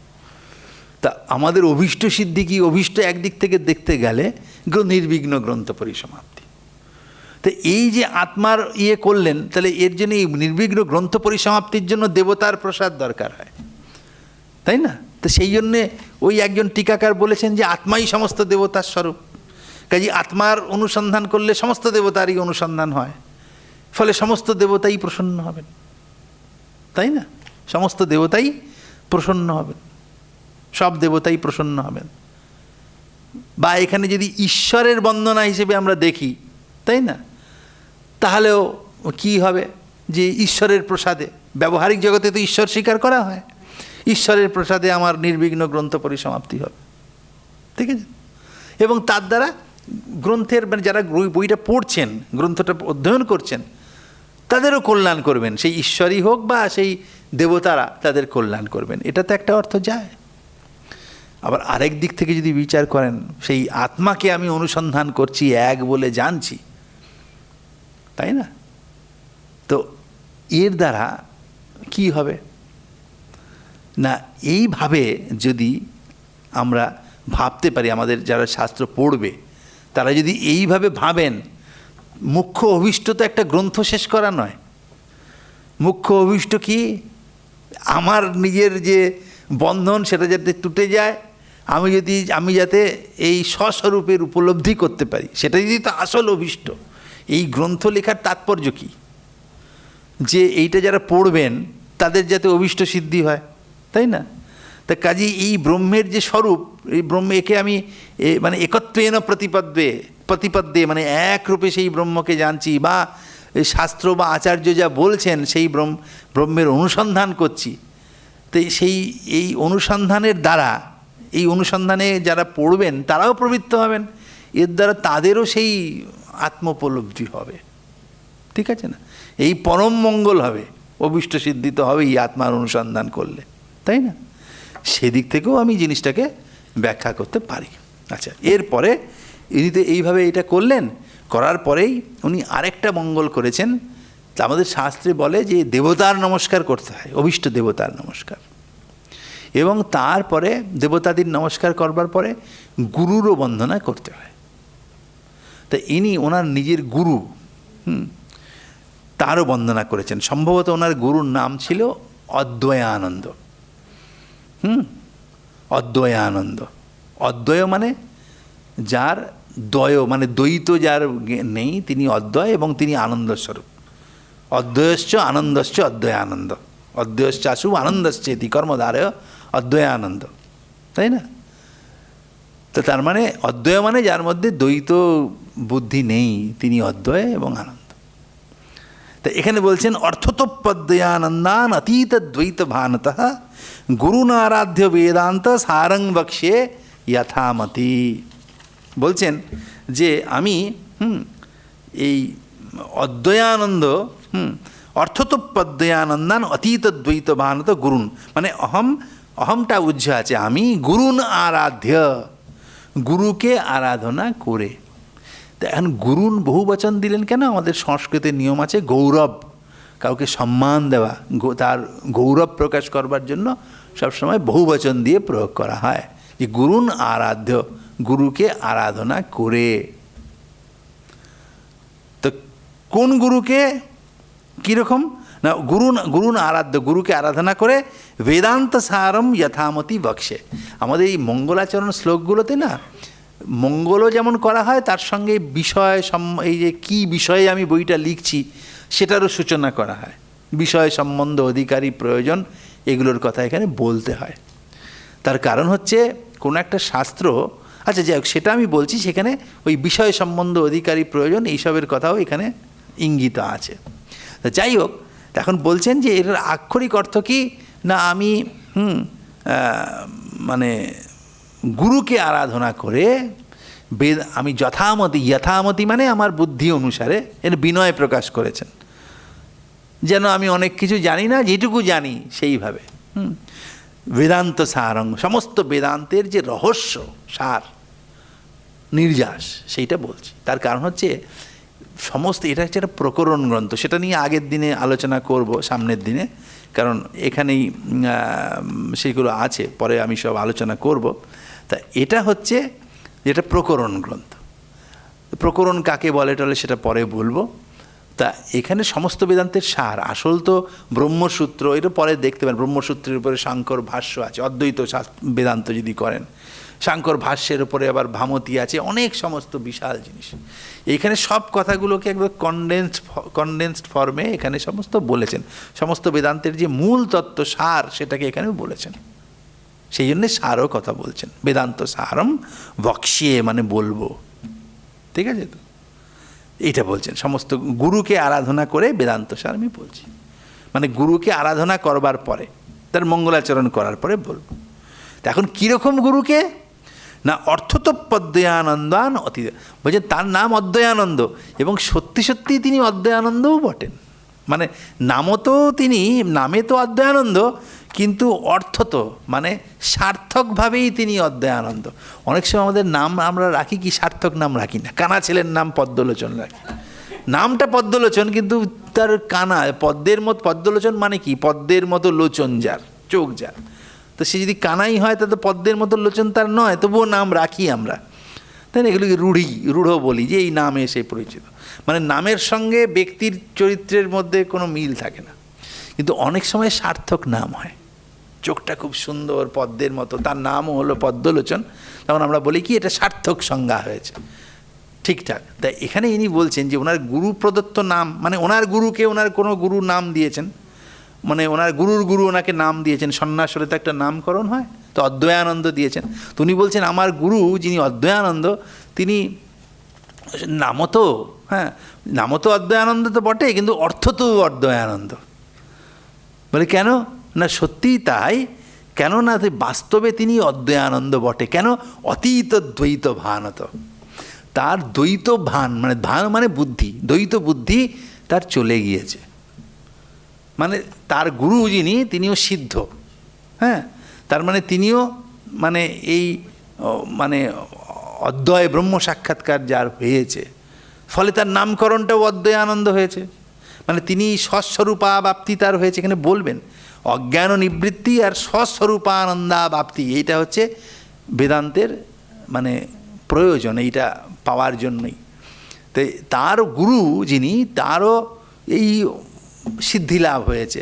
তা আমাদের অভীষ্ট সিদ্ধি কি? অভীষ্ট একদিক থেকে দেখতে গেলে নির্বিঘ্ন গ্রন্থ পরিসমাপ্তি। তো এই যে আত্মার করলেন, তাহলে এর জন্য এই নির্বিঘ্ন গ্রন্থ পরিসমাপ্তির জন্য দেবতার প্রসাদ দরকার হয়, তাই না? তো সেই জন্যে ওই একজন টিকাকার বলেছেন যে আত্মাই সমস্ত দেবতার স্বরূপ, কাজে আত্মার অনুসন্ধান করলে সমস্ত দেবতারই অনুসন্ধান হয়, ফলে সমস্ত দেবতাই প্রসন্ন হবেন, তাই না? সমস্ত দেবতাই প্রসন্ন হবেন, সব দেবতাই প্রসন্ন হবেন। বা এখানে যদি ঈশ্বরের বন্দনা হিসেবে আমরা দেখি, তাই না, তাহলেও কি হবে যে ঈশ্বরের প্রসাদে, ব্যবহারিক জগতে তো ঈশ্বর স্বীকার করা হয়, ঈশ্বরের প্রসাদে আমার নির্বিঘ্ন গ্রন্থ পরিসমাপ্তি হবে, ঠিক আছে? এবং তার দ্বারা গ্রন্থের মানে যারা বইটা পড়ছেন, গ্রন্থটা অধ্যয়ন করছেন, তাদেরও কল্যাণ করবেন, সেই ঈশ্বরই হোক বা সেই দেবতারা তাদের কল্যাণ করবেন, এটাতে একটা অর্থ যায়। আবার আরেক দিক থেকে যদি বিচার করেন, সেই আত্মাকে আমি অনুসন্ধান করছি, এক বলে জানছি, তাই না? তো এর দ্বারা কি হবে না, এইভাবে যদি আমরা ভাবতে পারি, আমাদের যারা শাস্ত্র পড়বে তারা যদি এইভাবে ভাবেন, মুখ্য অভীষ্ট তো একটা গ্রন্থ শেষ করা নয়, মুখ্য অভীষ্ট কি? আমার নিজের যে বন্ধন সেটা যাতে টুটে যায়, আমি যাতে এই স্বস্বরূপের উপলব্ধি করতে পারি, সেটা যদি তো আসল অভীষ্ট। এই গ্রন্থ লেখার তাৎপর্য কি? যে এইটা যারা পড়বেন তাদের যাতে অভীষ্ট সিদ্ধি হয়, তাই না? তা কাজেই এই ব্রহ্মের যে স্বরূপ, এই ব্রহ্ম, একে আমি মানে একত্বেন প্রতিপদ্যে মানে একরূপে সেই ব্রহ্মকে জানছি, বা শাস্ত্র বা আচার্য যা বলছেন সেই ব্রহ্মের অনুসন্ধান করছি। তো এই অনুসন্ধানের দ্বারা, এই অনুসন্ধানে যারা পড়বেন তারাও প্রবৃত্ত হবেন, এর দ্বারা তাদেরও সেই আত্মোপলব্ধি হবে, ঠিক আছে না? এই পরম মঙ্গল হবে, অভীষ্ট সিদ্ধি তো হবে এই আত্মার অনুসন্ধান করলে, তাই না? সেদিক থেকেও আমি জিনিসটাকে ব্যাখ্যা করতে পারি। আচ্ছা, এরপরে ইনি তো এইভাবে এটা করলেন, করার পরেই উনি আরেকটা মঙ্গল করেছেন। তা আমাদের শাস্ত্রে বলে যে দেবতার নমস্কার করতে হয়, অভীষ্ট দেবতার নমস্কার, এবং তারপরে দেবতাদের নমস্কার করবার পরে গুরুরও বন্দনা করতে হয়। তা ইনি ওনার নিজের গুরু, তারও বন্দনা করেছেন। সম্ভবত ওনার গুরুর নাম ছিল অদ্বয়ানন্দ। অদ্বয়ানন্দ, অদ্বয় মানে যার দ্বয় মানে দ্বৈত যার নেই, তিনি অদ্বয় এবং তিনি আনন্দস্বরূপ। অদ্বয়শ্চ আনন্দশ্চ অদ্বয়ানন্দ, অদ্বয়শ্চাশু আনন্দশ্চেতি কর্মধারয় অদ্বয়ানন্দ, তাই না? তো তার মানে অদ্বয় মানে যার মধ্যে দ্বৈত বুদ্ধি নেই, তিনি অদ্বয় এবং আনন্দ। তা এখানে বলছেন অর্থতোপদ্বয়ানন্দান অতীত দ্বৈত ভানতঃ গুরুনারাধ্য বেদান্ত সারং বক্ষ্যে যথামতি। বলছেন যে আমি এই অদ্বয়ানন্দ অর্থতোপদ্বয়ানন্দান অতীত দ্বৈত ভানত গুরুন, মানে অহমটা উজ্জ আছে, আমি গুরুন আরাধ্য, গুরুকে আরাধনা করে। তা এখন গুরুন বহুবচন দিলেন কেন? আমাদের সংস্কৃতের নিয়ম আছে গৌরব, কাউকে সম্মান দেওয়া, তার গৌরব প্রকাশ করবার জন্য সবসময় বহুবচন দিয়ে প্রয়োগ করা হয়, যে গুরুন আরাধ্য, গুরুকে আরাধনা করে। তো কোন গুরুকে, কীরকম না, গুরুন আরাধ্য, গুরুকে আরাধনা করে বেদান্ত সারম যথামতি বক্সে। আমাদের এই মঙ্গলাচরণ শ্লোকগুলোতে না মঙ্গলও যেমন করা হয়, তার সঙ্গে বিষয় এই যে কী বিষয়ে আমি বইটা লিখছি সেটারও সূচনা করা হয়, বিষয় সম্বন্ধ অধিকারী প্রয়োজন এগুলোর কথা এখানে বলতে হয়। তার কারণ হচ্ছে কোনো একটা শাস্ত্র, আচ্ছা যাই হোক সেটা আমি বলছি, সেখানে ওই বিষয় সম্বন্ধ অধিকারী প্রয়োজন এইসবের কথাও এখানে ইঙ্গিত আছে। তা যাই হোক, এখন বলছেন যে এর আক্ষরিক অর্থ কি না, আমি মানে গুরুকে আরাধনা করে আমি যথামতি মানে আমার বুদ্ধি অনুসারে এর বিনয় প্রকাশ করেছেন, যেন আমি অনেক কিছু জানি না, যেটুকু জানি সেইভাবে। বেদান্ত সারং, সমস্ত বেদান্তের যে রহস্য সার নির্যাস সেইটা বলছি। তার কারণ হচ্ছে সমস্ত এটা হচ্ছে একটা প্রকরণ গ্রন্থ, সেটা নিয়ে আগের দিনে আলোচনা করব সামনের দিনে, কারণ এখানেই সেগুলো আছে, পরে আমি সব আলোচনা করব। তা এটা হচ্ছে যেটা প্রকরণ গ্রন্থ। প্রকরণ কাকে বলে টলে সেটা পরে বলবো। তা এখানে সমস্ত বেদান্তের সার, আসল তো ব্রহ্মসূত্র, এটা পরে দেখতে পারেন। ব্রহ্মসূত্রের উপরে শাঙ্কর ভাষ্য আছে, অদ্বৈত বেদান্ত যদি করেন, শাঙ্কর ভাষ্যের উপরে আবার ভামতী আছে, অনেক সমস্ত বিশাল জিনিস। এইখানে সব কথাগুলোকে একদম কনডেন্সড ফর্মে এখানে সমস্ত বলেছেন। সমস্ত বেদান্তের যে মূল তত্ত্ব সার সেটাকে এখানেও বলেছেন, সেই জন্যে সারও কথা বলছেন। বেদান্ত সারম বক্সিয়ে মানে বলবো, ঠিক আছে তো, এইটা বলছেন। সমস্ত গুরুকে আরাধনা করে বেদান্ত সার আমি বলছি, মানে গুরুকে আরাধনা করবার পরে, তার মঙ্গলাচরণ করার পরে বলবো। এখন কীরকম গুরুকে না, অর্থতপদ্বয়ানন্দান অতি, বলছেন তার নাম অদ্বয়ানন্দ, এবং সত্যি সত্যি তিনি অদ্বয়ানন্দও বটেন। মানে নামও তো তিনি, নামে তো অদ্বয়ানন্দ, কিন্তু অর্থ তো মানে সার্থকভাবেই তিনি অদ্বয়ানন্দ। অনেক সময় আমাদের নাম আমরা রাখি কি সার্থক নাম রাখি না। কানা ছেলের নাম পদ্মলোচন রাখি, নামটা পদ্মলোচন, কিন্তু তার কানা পদ্মের মতো, পদ্মলোচন মানে কি, পদ্মের মতো লোচন যার, চোখ যার, তো সে যদি কানাই হয় তা তো পদ্মের মতো লোচন তার নয়, তবুও নাম রাখি আমরা, তাই না? এগুলোকে রূঢ় বলি যে এই নামে সে পরিচিত। মানে নামের সঙ্গে ব্যক্তির চরিত্রের মধ্যে কোনো মিল থাকে না, কিন্তু অনেক সময় সার্থক নাম হয়। চোখটা খুব সুন্দর পদ্মের মতো, তার নামও হলো পদ্মলোচন, তখন আমরা বলি কি এটা সার্থক সংজ্ঞা হয়েছে, ঠিকঠাক। তাই এখানে ইনি বলছেন যে ওনার গুরু প্রদত্ত নাম, মানে ওনার গুরুকে ওনার কোনো গুরু নাম দিয়েছেন, মানে ওনার গুরুর গুরু ওনাকে নাম দিয়েছেন। সন্ন্যাস হলে তো একটা নামকরণ হয়, তো অদ্বয়ানন্দ দিয়েছেন। তো উনি বলছেন আমার গুরু যিনি অদ্বয়ানন্দ, তিনি নামও তো, হ্যাঁ নামও তো অদ্বয়ানন্দ তো বটে, কিন্তু অর্থ তো অদ্বয়ানন্দ। বলে কেন না, সত্যিই তাই, কেননা বাস্তবে তিনি অদ্বয়ানন্দ বটে। কেন? অতীত দ্বৈত ভানত, তার দ্বৈত ভান, মানে ভান মানে বুদ্ধি, দ্বৈত বুদ্ধি তার চলে গিয়েছে। মানে তার গুরু যিনি, তিনিও সিদ্ধ, হ্যাঁ, তার মানে তিনিও মানে এই মানে অদ্বয় ব্রহ্ম সাক্ষাৎকার যার হয়েছে, ফলে তার নামকরণটাও অদ্বয়ানন্দ হয়েছে। মানে তিনি স্বস্বরূপাবাপ্তি তার হয়েছে। এখানে বলবেন অজ্ঞান নিবৃত্তি আর স্বস্বরূপানন্দাবাপ্তি, এইটা হচ্ছে বেদান্তের মানে প্রয়োজন, এইটা পাওয়ার জন্যই। তো তার গুরু যিনি, তারও এই সিদ্ধি লাভ হয়েছে।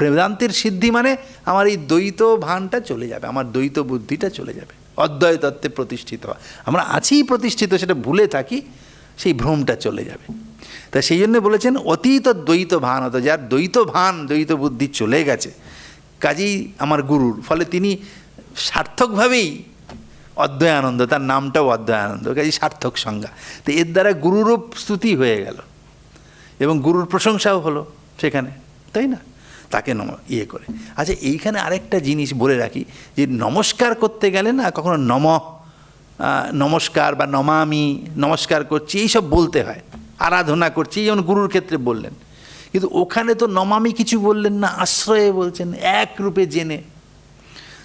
বেদান্তের সিদ্ধি মানে আমার এই দ্বৈত ভানটা চলে যাবে, আমার দ্বৈত বুদ্ধিটা চলে যাবে, অদ্বয় তত্ত্বে প্রতিষ্ঠিত হয়। আমরা আছি প্রতিষ্ঠিত, সেটা ভুলে থাকি, সেই ভ্রমটা চলে যাবে। তা সেই জন্য বলেছেন অতীত দ্বৈত ভান হতো, যার দ্বৈত ভান, দ্বৈত বুদ্ধি চলে গেছে, কাজেই আমার গুরুর, ফলে তিনি সার্থকভাবেই অদ্বয়ানন্দ, তার নামটাও অদ্বয়ানন্দ, কাজেই সার্থক সংজ্ঞা। তো এর দ্বারা গুরুরও স্তুতি হয়ে গেল এবং গুরুর প্রশংসাও হলো সেখানে, তাই না? তাকে ইয়ে করে। আচ্ছা, এইখানে আরেকটা জিনিস বলে রাখি, যে নমস্কার করতে গেলে না কখনো নমস্কার বা নমামি, নমস্কার করছি এইসব বলতে হয়, আরাধনা করছি, যেমন গুরুর ক্ষেত্রে বললেন। কিন্তু ওখানে তো নমামি কিছু বললেন না, আশ্রয়ে বলছেন, এক রূপে জেনে।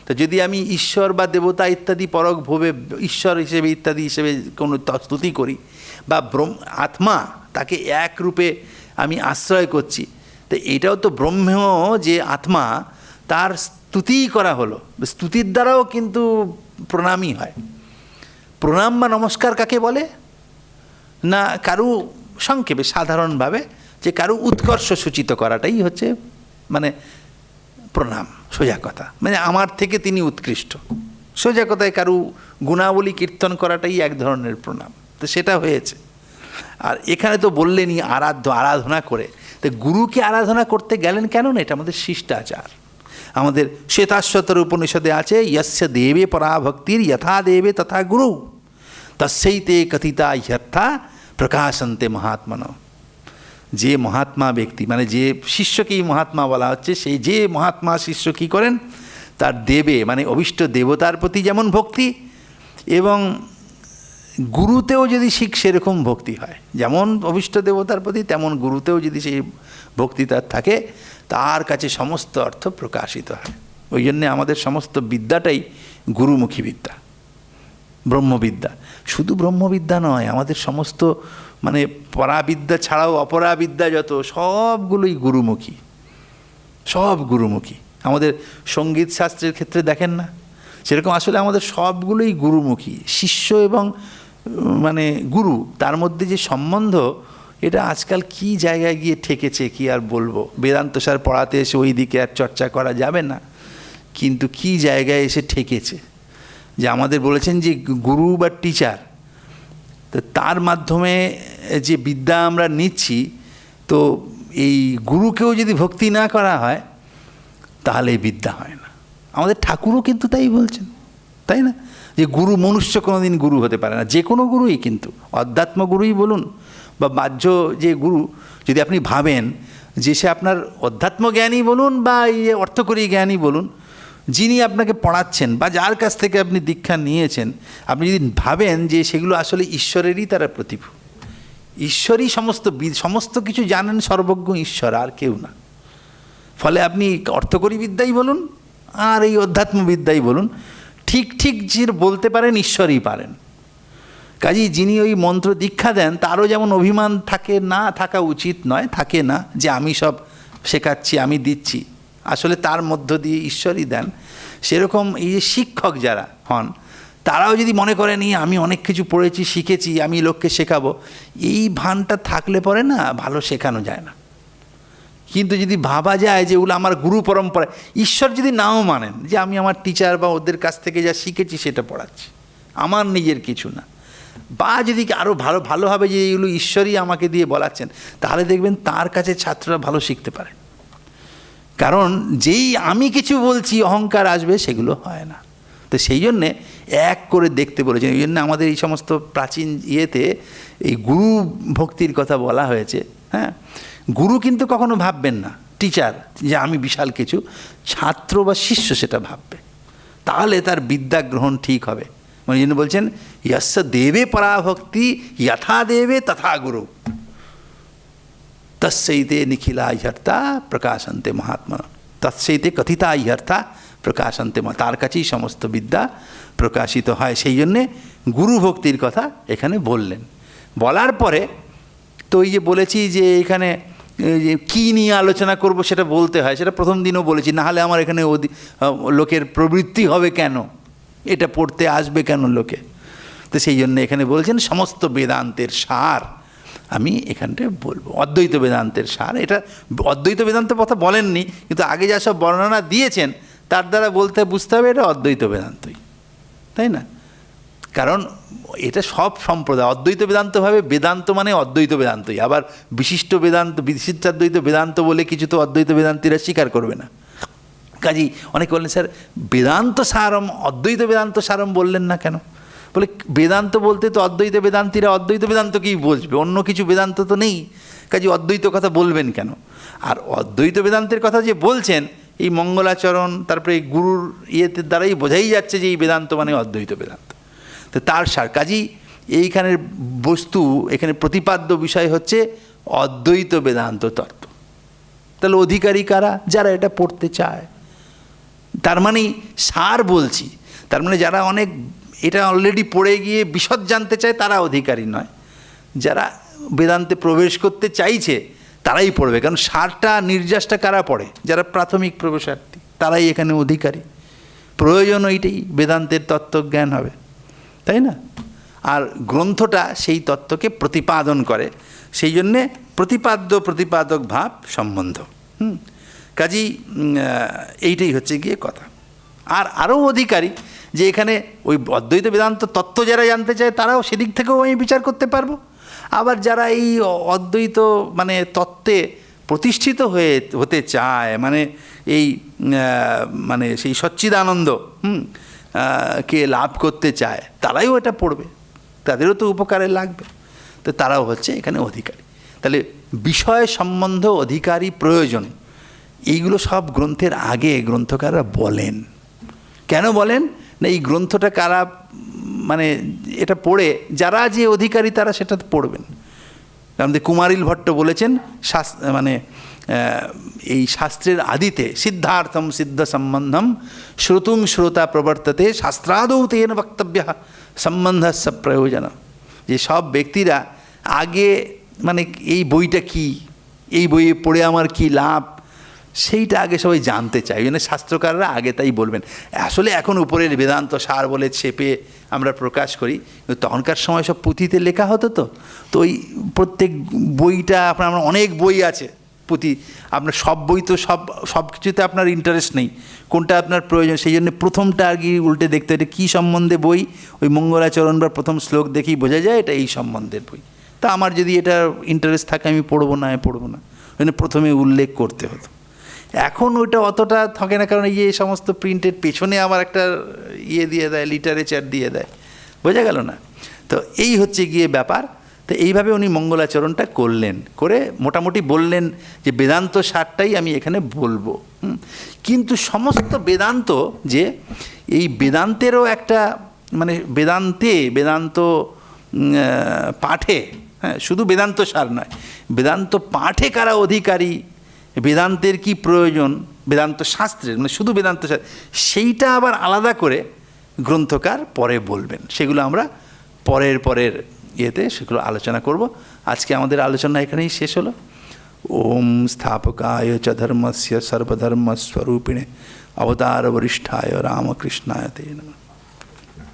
তো যদি আমি ঈশ্বর বা দেবতা ইত্যাদি পরক ভবে ঈশ্বর হিসেবে ইত্যাদি হিসেবে কোনো স্তুতি করি, বা আত্মা তাকে এক রূপে আমি আশ্রয় করছি, তো এটাও তো ব্রহ্ম যে আত্মা, তার স্তুতি করা হলো। স্তুতির দ্বারাও কিন্তু প্রণামই হয়। প্রণাম বা নমস্কার কাকে বলে না, কারু সংক্ষেপে সাধারণভাবে যে কারু উৎকর্ষ সূচিত করাটাই হচ্ছে মানে প্রণাম, সোজা কথা। মানে আমার থেকে তিনি উৎকৃষ্ট, সোজা কথায় কারু গুণাবলী কীর্তন করাটাই এক ধরনের প্রণাম। তো সেটা হয়েছে। আর এখানে তো বললেনই আরাধনা করে, তো গুরুকে আরাধনা করতে গেলেন কেন না, এটা আমাদের শিষ্টাচার। আমাদের শ্বেতাশ্বতর উপনিষদে আছে, যস্য দেবে পরাভক্তির যথা দেবে তথা গুরু তস্যৈতে কথিতা হ্যর্থা প্রকাশন্তে মহাত্মনঃ। যে মহাত্মা ব্যক্তি, মানে যে শিষ্যকেই মহাত্মা বলা হচ্ছে, সেই যে মহাত্মা শিষ্য কী করেন, তার দেবে মানে অভীষ্ট দেবতার প্রতি যেমন ভক্তি, এবং গুরুতেও যদি শিখ সেরকম ভক্তি হয়, যেমন অভিষ্ট দেবতার প্রতি তেমন গুরুতেও যদি সেই ভক্তি তার থাকে, তার কাছে সমস্ত অর্থ প্রকাশিত হয়। ওই জন্যে আমাদের সমস্ত বিদ্যাটাই গুরুমুখী বিদ্যা, ব্রহ্মবিদ্যা। শুধু ব্রহ্মবিদ্যা নয়, আমাদের সমস্ত মানে পরাবিদ্যা ছাড়াও অপরাবিদ্যা যত, সবগুলোই গুরুমুখী, সব গুরুমুখী। আমাদের সঙ্গীত শাস্ত্রের ক্ষেত্রে দেখেন না, সেরকম আসলে আমাদের সবগুলোই গুরুমুখী। শিষ্য এবং মানে গুরু, তার মধ্যে যে সম্বন্ধ, এটা আজকাল কি জায়গায় গিয়ে ঠেকেছে কি আর বলবো। বেদান্ত স্যার পড়াতে এসে ওই দিকে আর চর্চা করা যাবে না, কিন্তু কি জায়গায় এসে ঠেকেছে যে আমাদের বলেছেন যে গুরু বা টিচার, তো তার মাধ্যমে যে বিদ্যা আমরা নিচ্ছি, তো এই গুরুকেও যদি ভক্তি না করা হয় তাহলে এই বিদ্যা হয় না। আমাদের ঠাকুরও কিন্তু তাই বলছেন, তাই না, যে গুরু মনুষ্য কোনো দিন গুরু হতে পারে না। যে কোনো গুরুই কিন্তু, অধ্যাত্ম গুরুই বলুন বা বাহ্য যে গুরু, যদি আপনি ভাবেন যে সে আপনার অধ্যাত্ম জ্ঞানী বলুন বা এই অর্থকরী জ্ঞানী বলুন, যিনি আপনাকে পড়াচ্ছেন বা যার কাছ থেকে আপনি দীক্ষা নিয়েছেন, আপনি যদি ভাবেন যে সেগুলো আসলে ঈশ্বরেরই তারা প্রতিভূ, ঈশ্বরই সমস্ত কিছু জানেন, সর্বজ্ঞ ঈশ্বর, আর কেউ না। ফলে আপনি অর্থকরী বিদ্যাই বলুন আর এই অধ্যাত্মবিদ্যাই বলুন, ঠিক ঠিক যে বলতে পারেন ঈশ্বরই পারেন। কাজেই যিনি ওই মন্ত্র দীক্ষা দেন, তারও যেমন অভিমান থাকে, না থাকা উচিত নয়, থাকে না যে আমি সব শেখাচ্ছি, আমি দিচ্ছি, আসলে তার মধ্য দিয়ে ঈশ্বরই দেন। সেরকম এই যে শিক্ষক যারা হন, তারাও যদি মনে করেন আমি অনেক কিছু পড়েছি, শিখেছি, আমি লোককে শেখাবো, এই ভানটা থাকলে পরে না ভালো শেখানো যায় না। কিন্তু যদি ভাবা যায় যে ওগুলো আমার গুরু পরম্পরা, ঈশ্বর যদি নাও মানেন যে আমি আমার টিচার বা ওদের কাছ থেকে যা শিখেছি সেটা পড়াচ্ছি, আমার নিজের কিছু না, বা যদি আরও ভালোভাবে যে এইগুলো ঈশ্বরই আমাকে দিয়ে বলাচ্ছেন, তাহলে দেখবেন তার কাছে ছাত্ররা ভালো শিখতে পারে। কারণ যেই আমি কিছু বলছি অহংকার আসবে, সেগুলো হয় না। তো সেই জন্যে এক করে দেখতে বলেছেন। এই জন্য আমাদের এই সমস্ত প্রাচীন ইয়েতে এই গুরু ভক্তির কথা বলা হয়েছে। হ্যাঁ, গুরু কিন্তু কখনো ভাববেন না টিচার যে আমি বিশাল কিছু, ছাত্র বা শিষ্য সেটা ভাববে, তাহলে তার বিদ্যা গ্রহণ ঠিক হবে। মানে জন্য বলছেন যস্য দেবে পরাভক্তি যথা দেবে তথা গুরু তস্যৈতে নিখিলা ইহর্তা প্রকাশন্তে মহাত্মা, তস্যৈতে কথিতা ইহর্তা প্রকাশন্তে, তার কাছেই সমস্ত বিদ্যা প্রকাশিত হয়। সেই জন্যে গুরু ভক্তির কথা এখানে বললেন। বলার পরে তো এই যে বলেছি যে এখানে কী নিয়ে আলোচনা করব সেটা বলতে হয়, সেটা প্রথম দিনও বলেছি, নাহলে আমার এখানে লোকের প্রবৃত্তি হবে কেন, এটা পড়তে আসবে কেন লোকে। তো সেই জন্য এখানে বলছেন সমস্ত বেদান্তের সার আমি এখানটায় বলবো, অদ্বৈত বেদান্তের সার। এটা অদ্বৈত বেদান্তের কথা বলেননি, কিন্তু আগে যা সব বর্ণনা দিয়েছেন তার দ্বারা বুঝতে হবে এটা অদ্বৈত বেদান্তই, তাই না? কারণ এটা সব সম্প্রদায় অদ্বৈত বেদান্ত ভাবে, বেদান্ত মানে অদ্বৈত বেদান্তই। আবার বিশিষ্টাদ্বৈত বেদান্ত বলে কিছু তো অদ্বৈত বেদান্তীরা স্বীকার করবে না। কাজেই অনেকে বললেন স্যার বেদান্ত সারম, অদ্বৈত বেদান্ত সারম বললেন না কেন? বলে বেদান্ত বলতে তো অদ্বৈত বেদান্তীরা অদ্বৈত বেদান্তকেই বুঝবে, অন্য কিছু বেদান্ত তো নেই, কাজে অদ্বৈত কথা বলবেন কেন? আর অদ্বৈত বেদান্তের কথা যে বলছেন, এই মঙ্গলাচরণ তারপরে এই গুরুর ইয়েতে দ্বারাই বোঝাই যাচ্ছে যে এই বেদান্ত মানে অদ্বৈত বেদান্ত। তো তার সার, কাজেই এইখানের বস্তু, এখানে প্রতিপাদ্য বিষয় হচ্ছে অদ্বৈত বেদান্ত তত্ত্ব। তাহলে অধিকারী কারা? যারা এটা পড়তে চায়। তার মানেই সার বলছি, তার মানে যারা অনেক এটা অলরেডি পড়ে গিয়ে বিশদ জানতে চায় তারা অধিকারী নয়, যারা বেদান্তে প্রবেশ করতে চাইছে তারাই পড়বে। কারণ সারটা নির্যাসটা কারা পড়ে? যারা প্রাথমিক প্রবেশার্থী, তারাই এখানে অধিকারী। প্রয়োজন ওইটাই, বেদান্তের তত্ত্বজ্ঞান হবে, তাই না? আর গ্রন্থটা সেই তত্ত্বকে প্রতিপাদন করে, সেই জন্যে প্রতিপাদক ভাব সম্বন্ধ। কাজেই এইটাই হচ্ছে গিয়ে কথা। আর আরও অধিকারী যে এখানে ওই অদ্বৈত বেদান্ত তত্ত্ব যারা জানতে চায় তারাও সেদিক থেকেও আমি বিচার করতে পারবো। আবার যারা এই অদ্বৈত মানে তত্ত্বে প্রতিষ্ঠিত হতে চায়, মানে এই মানে সেই সচ্চিদানন্দ কে লাভ করতে চায়, তারাও এটা পড়বে, তাদেরও তো উপকারে লাগবে। তো তারাও হচ্ছে এখানে অধিকারী। তাহলে বিষয় সম্বন্ধ অধিকারী প্রয়োজন, এইগুলো সব গ্রন্থের আগে গ্রন্থকাররা বলেন। কেন বলেন না? এই গ্রন্থটা কারা মানে এটা পড়ে যারা যে অধিকারী তারা সেটা পড়বেন। আমাদের কুমারিল ভট্ট বলেছেন মানে এই শাস্ত্রের আদিতে সিদ্ধার্থম সিদ্ধ সম্বন্ধম শ্রুতুং শ্রোতা প্রবর্ততে শাস্ত্রাদৌ তেন বক্তব্য সম্বন্ধ প্রয়োজন। যে সব ব্যক্তিরা আগে মানে এই বইটা কি, এই বইয়ে পড়ে আমার কি লাভ, সেইটা আগে সবাই জানতে চাই, মানে শাস্ত্রকাররা আগে তাই বলবেন। আসলে এখন উপরের বেদান্ত সার বলে ছেপে আমরা প্রকাশ করি, কিন্তু তখনকার সময় সব পুঁথিতে লেখা হতো। তো ওই প্রত্যেক বইটা আপনার অনেক বই আছে পুঁথি, আপনার সব বই তো সব কিছুতে আপনার ইন্টারেস্ট নেই, কোনটা আপনার প্রয়োজন, সেই জন্য প্রথমটা আর কি উল্টে দেখতে হয় এটা কী সম্বন্ধে বই। ওই মঙ্গলাচরণ বা প্রথম শ্লোক দেখেই বোঝা যায় এটা এই সম্বন্ধের বই। তা আমার যদি এটা ইন্টারেস্ট থাকে আমি পড়বো না, ওই প্রথমে উল্লেখ করতে হতো। এখন ওইটা অতটা থাকে না, কারণ এই সমস্ত প্রিন্টের পেছনে আমার একটা দিয়ে দেয়, লিটারেচার দিয়ে দেয়, বোঝা গেল না? তো এই হচ্ছে গিয়ে ব্যাপার। তো এইভাবে উনি মঙ্গলাচরণটা করলেন, করে মোটামুটি বললেন যে বেদান্ত সারটাই আমি এখানে বলবো। কিন্তু সমস্ত বেদান্ত, যে এই বেদান্তেরও একটা মানে বেদান্ত পাঠে, হ্যাঁ, শুধু বেদান্ত সার নয়, বেদান্ত পাঠে কারা অধিকারী, বেদান্তের কি প্রয়োজন, বেদান্ত শাস্ত্রের মানে শুধু বেদান্ত শাস্ত্র, সেইটা আবার আলাদা করে গ্রন্থকার পরে বলবেন। সেগুলো আমরা পরের ইয়েতে সেগুলো আলোচনা করব। আজকে আমাদের আলোচনা এখানেই শেষ হলো। ওম স্থাপকায় চ ধর্মস্য সর্বধর্মস্বরূপিণে অবতার বরিষ্ঠায় রামকৃষ্ণায় তে নমঃ।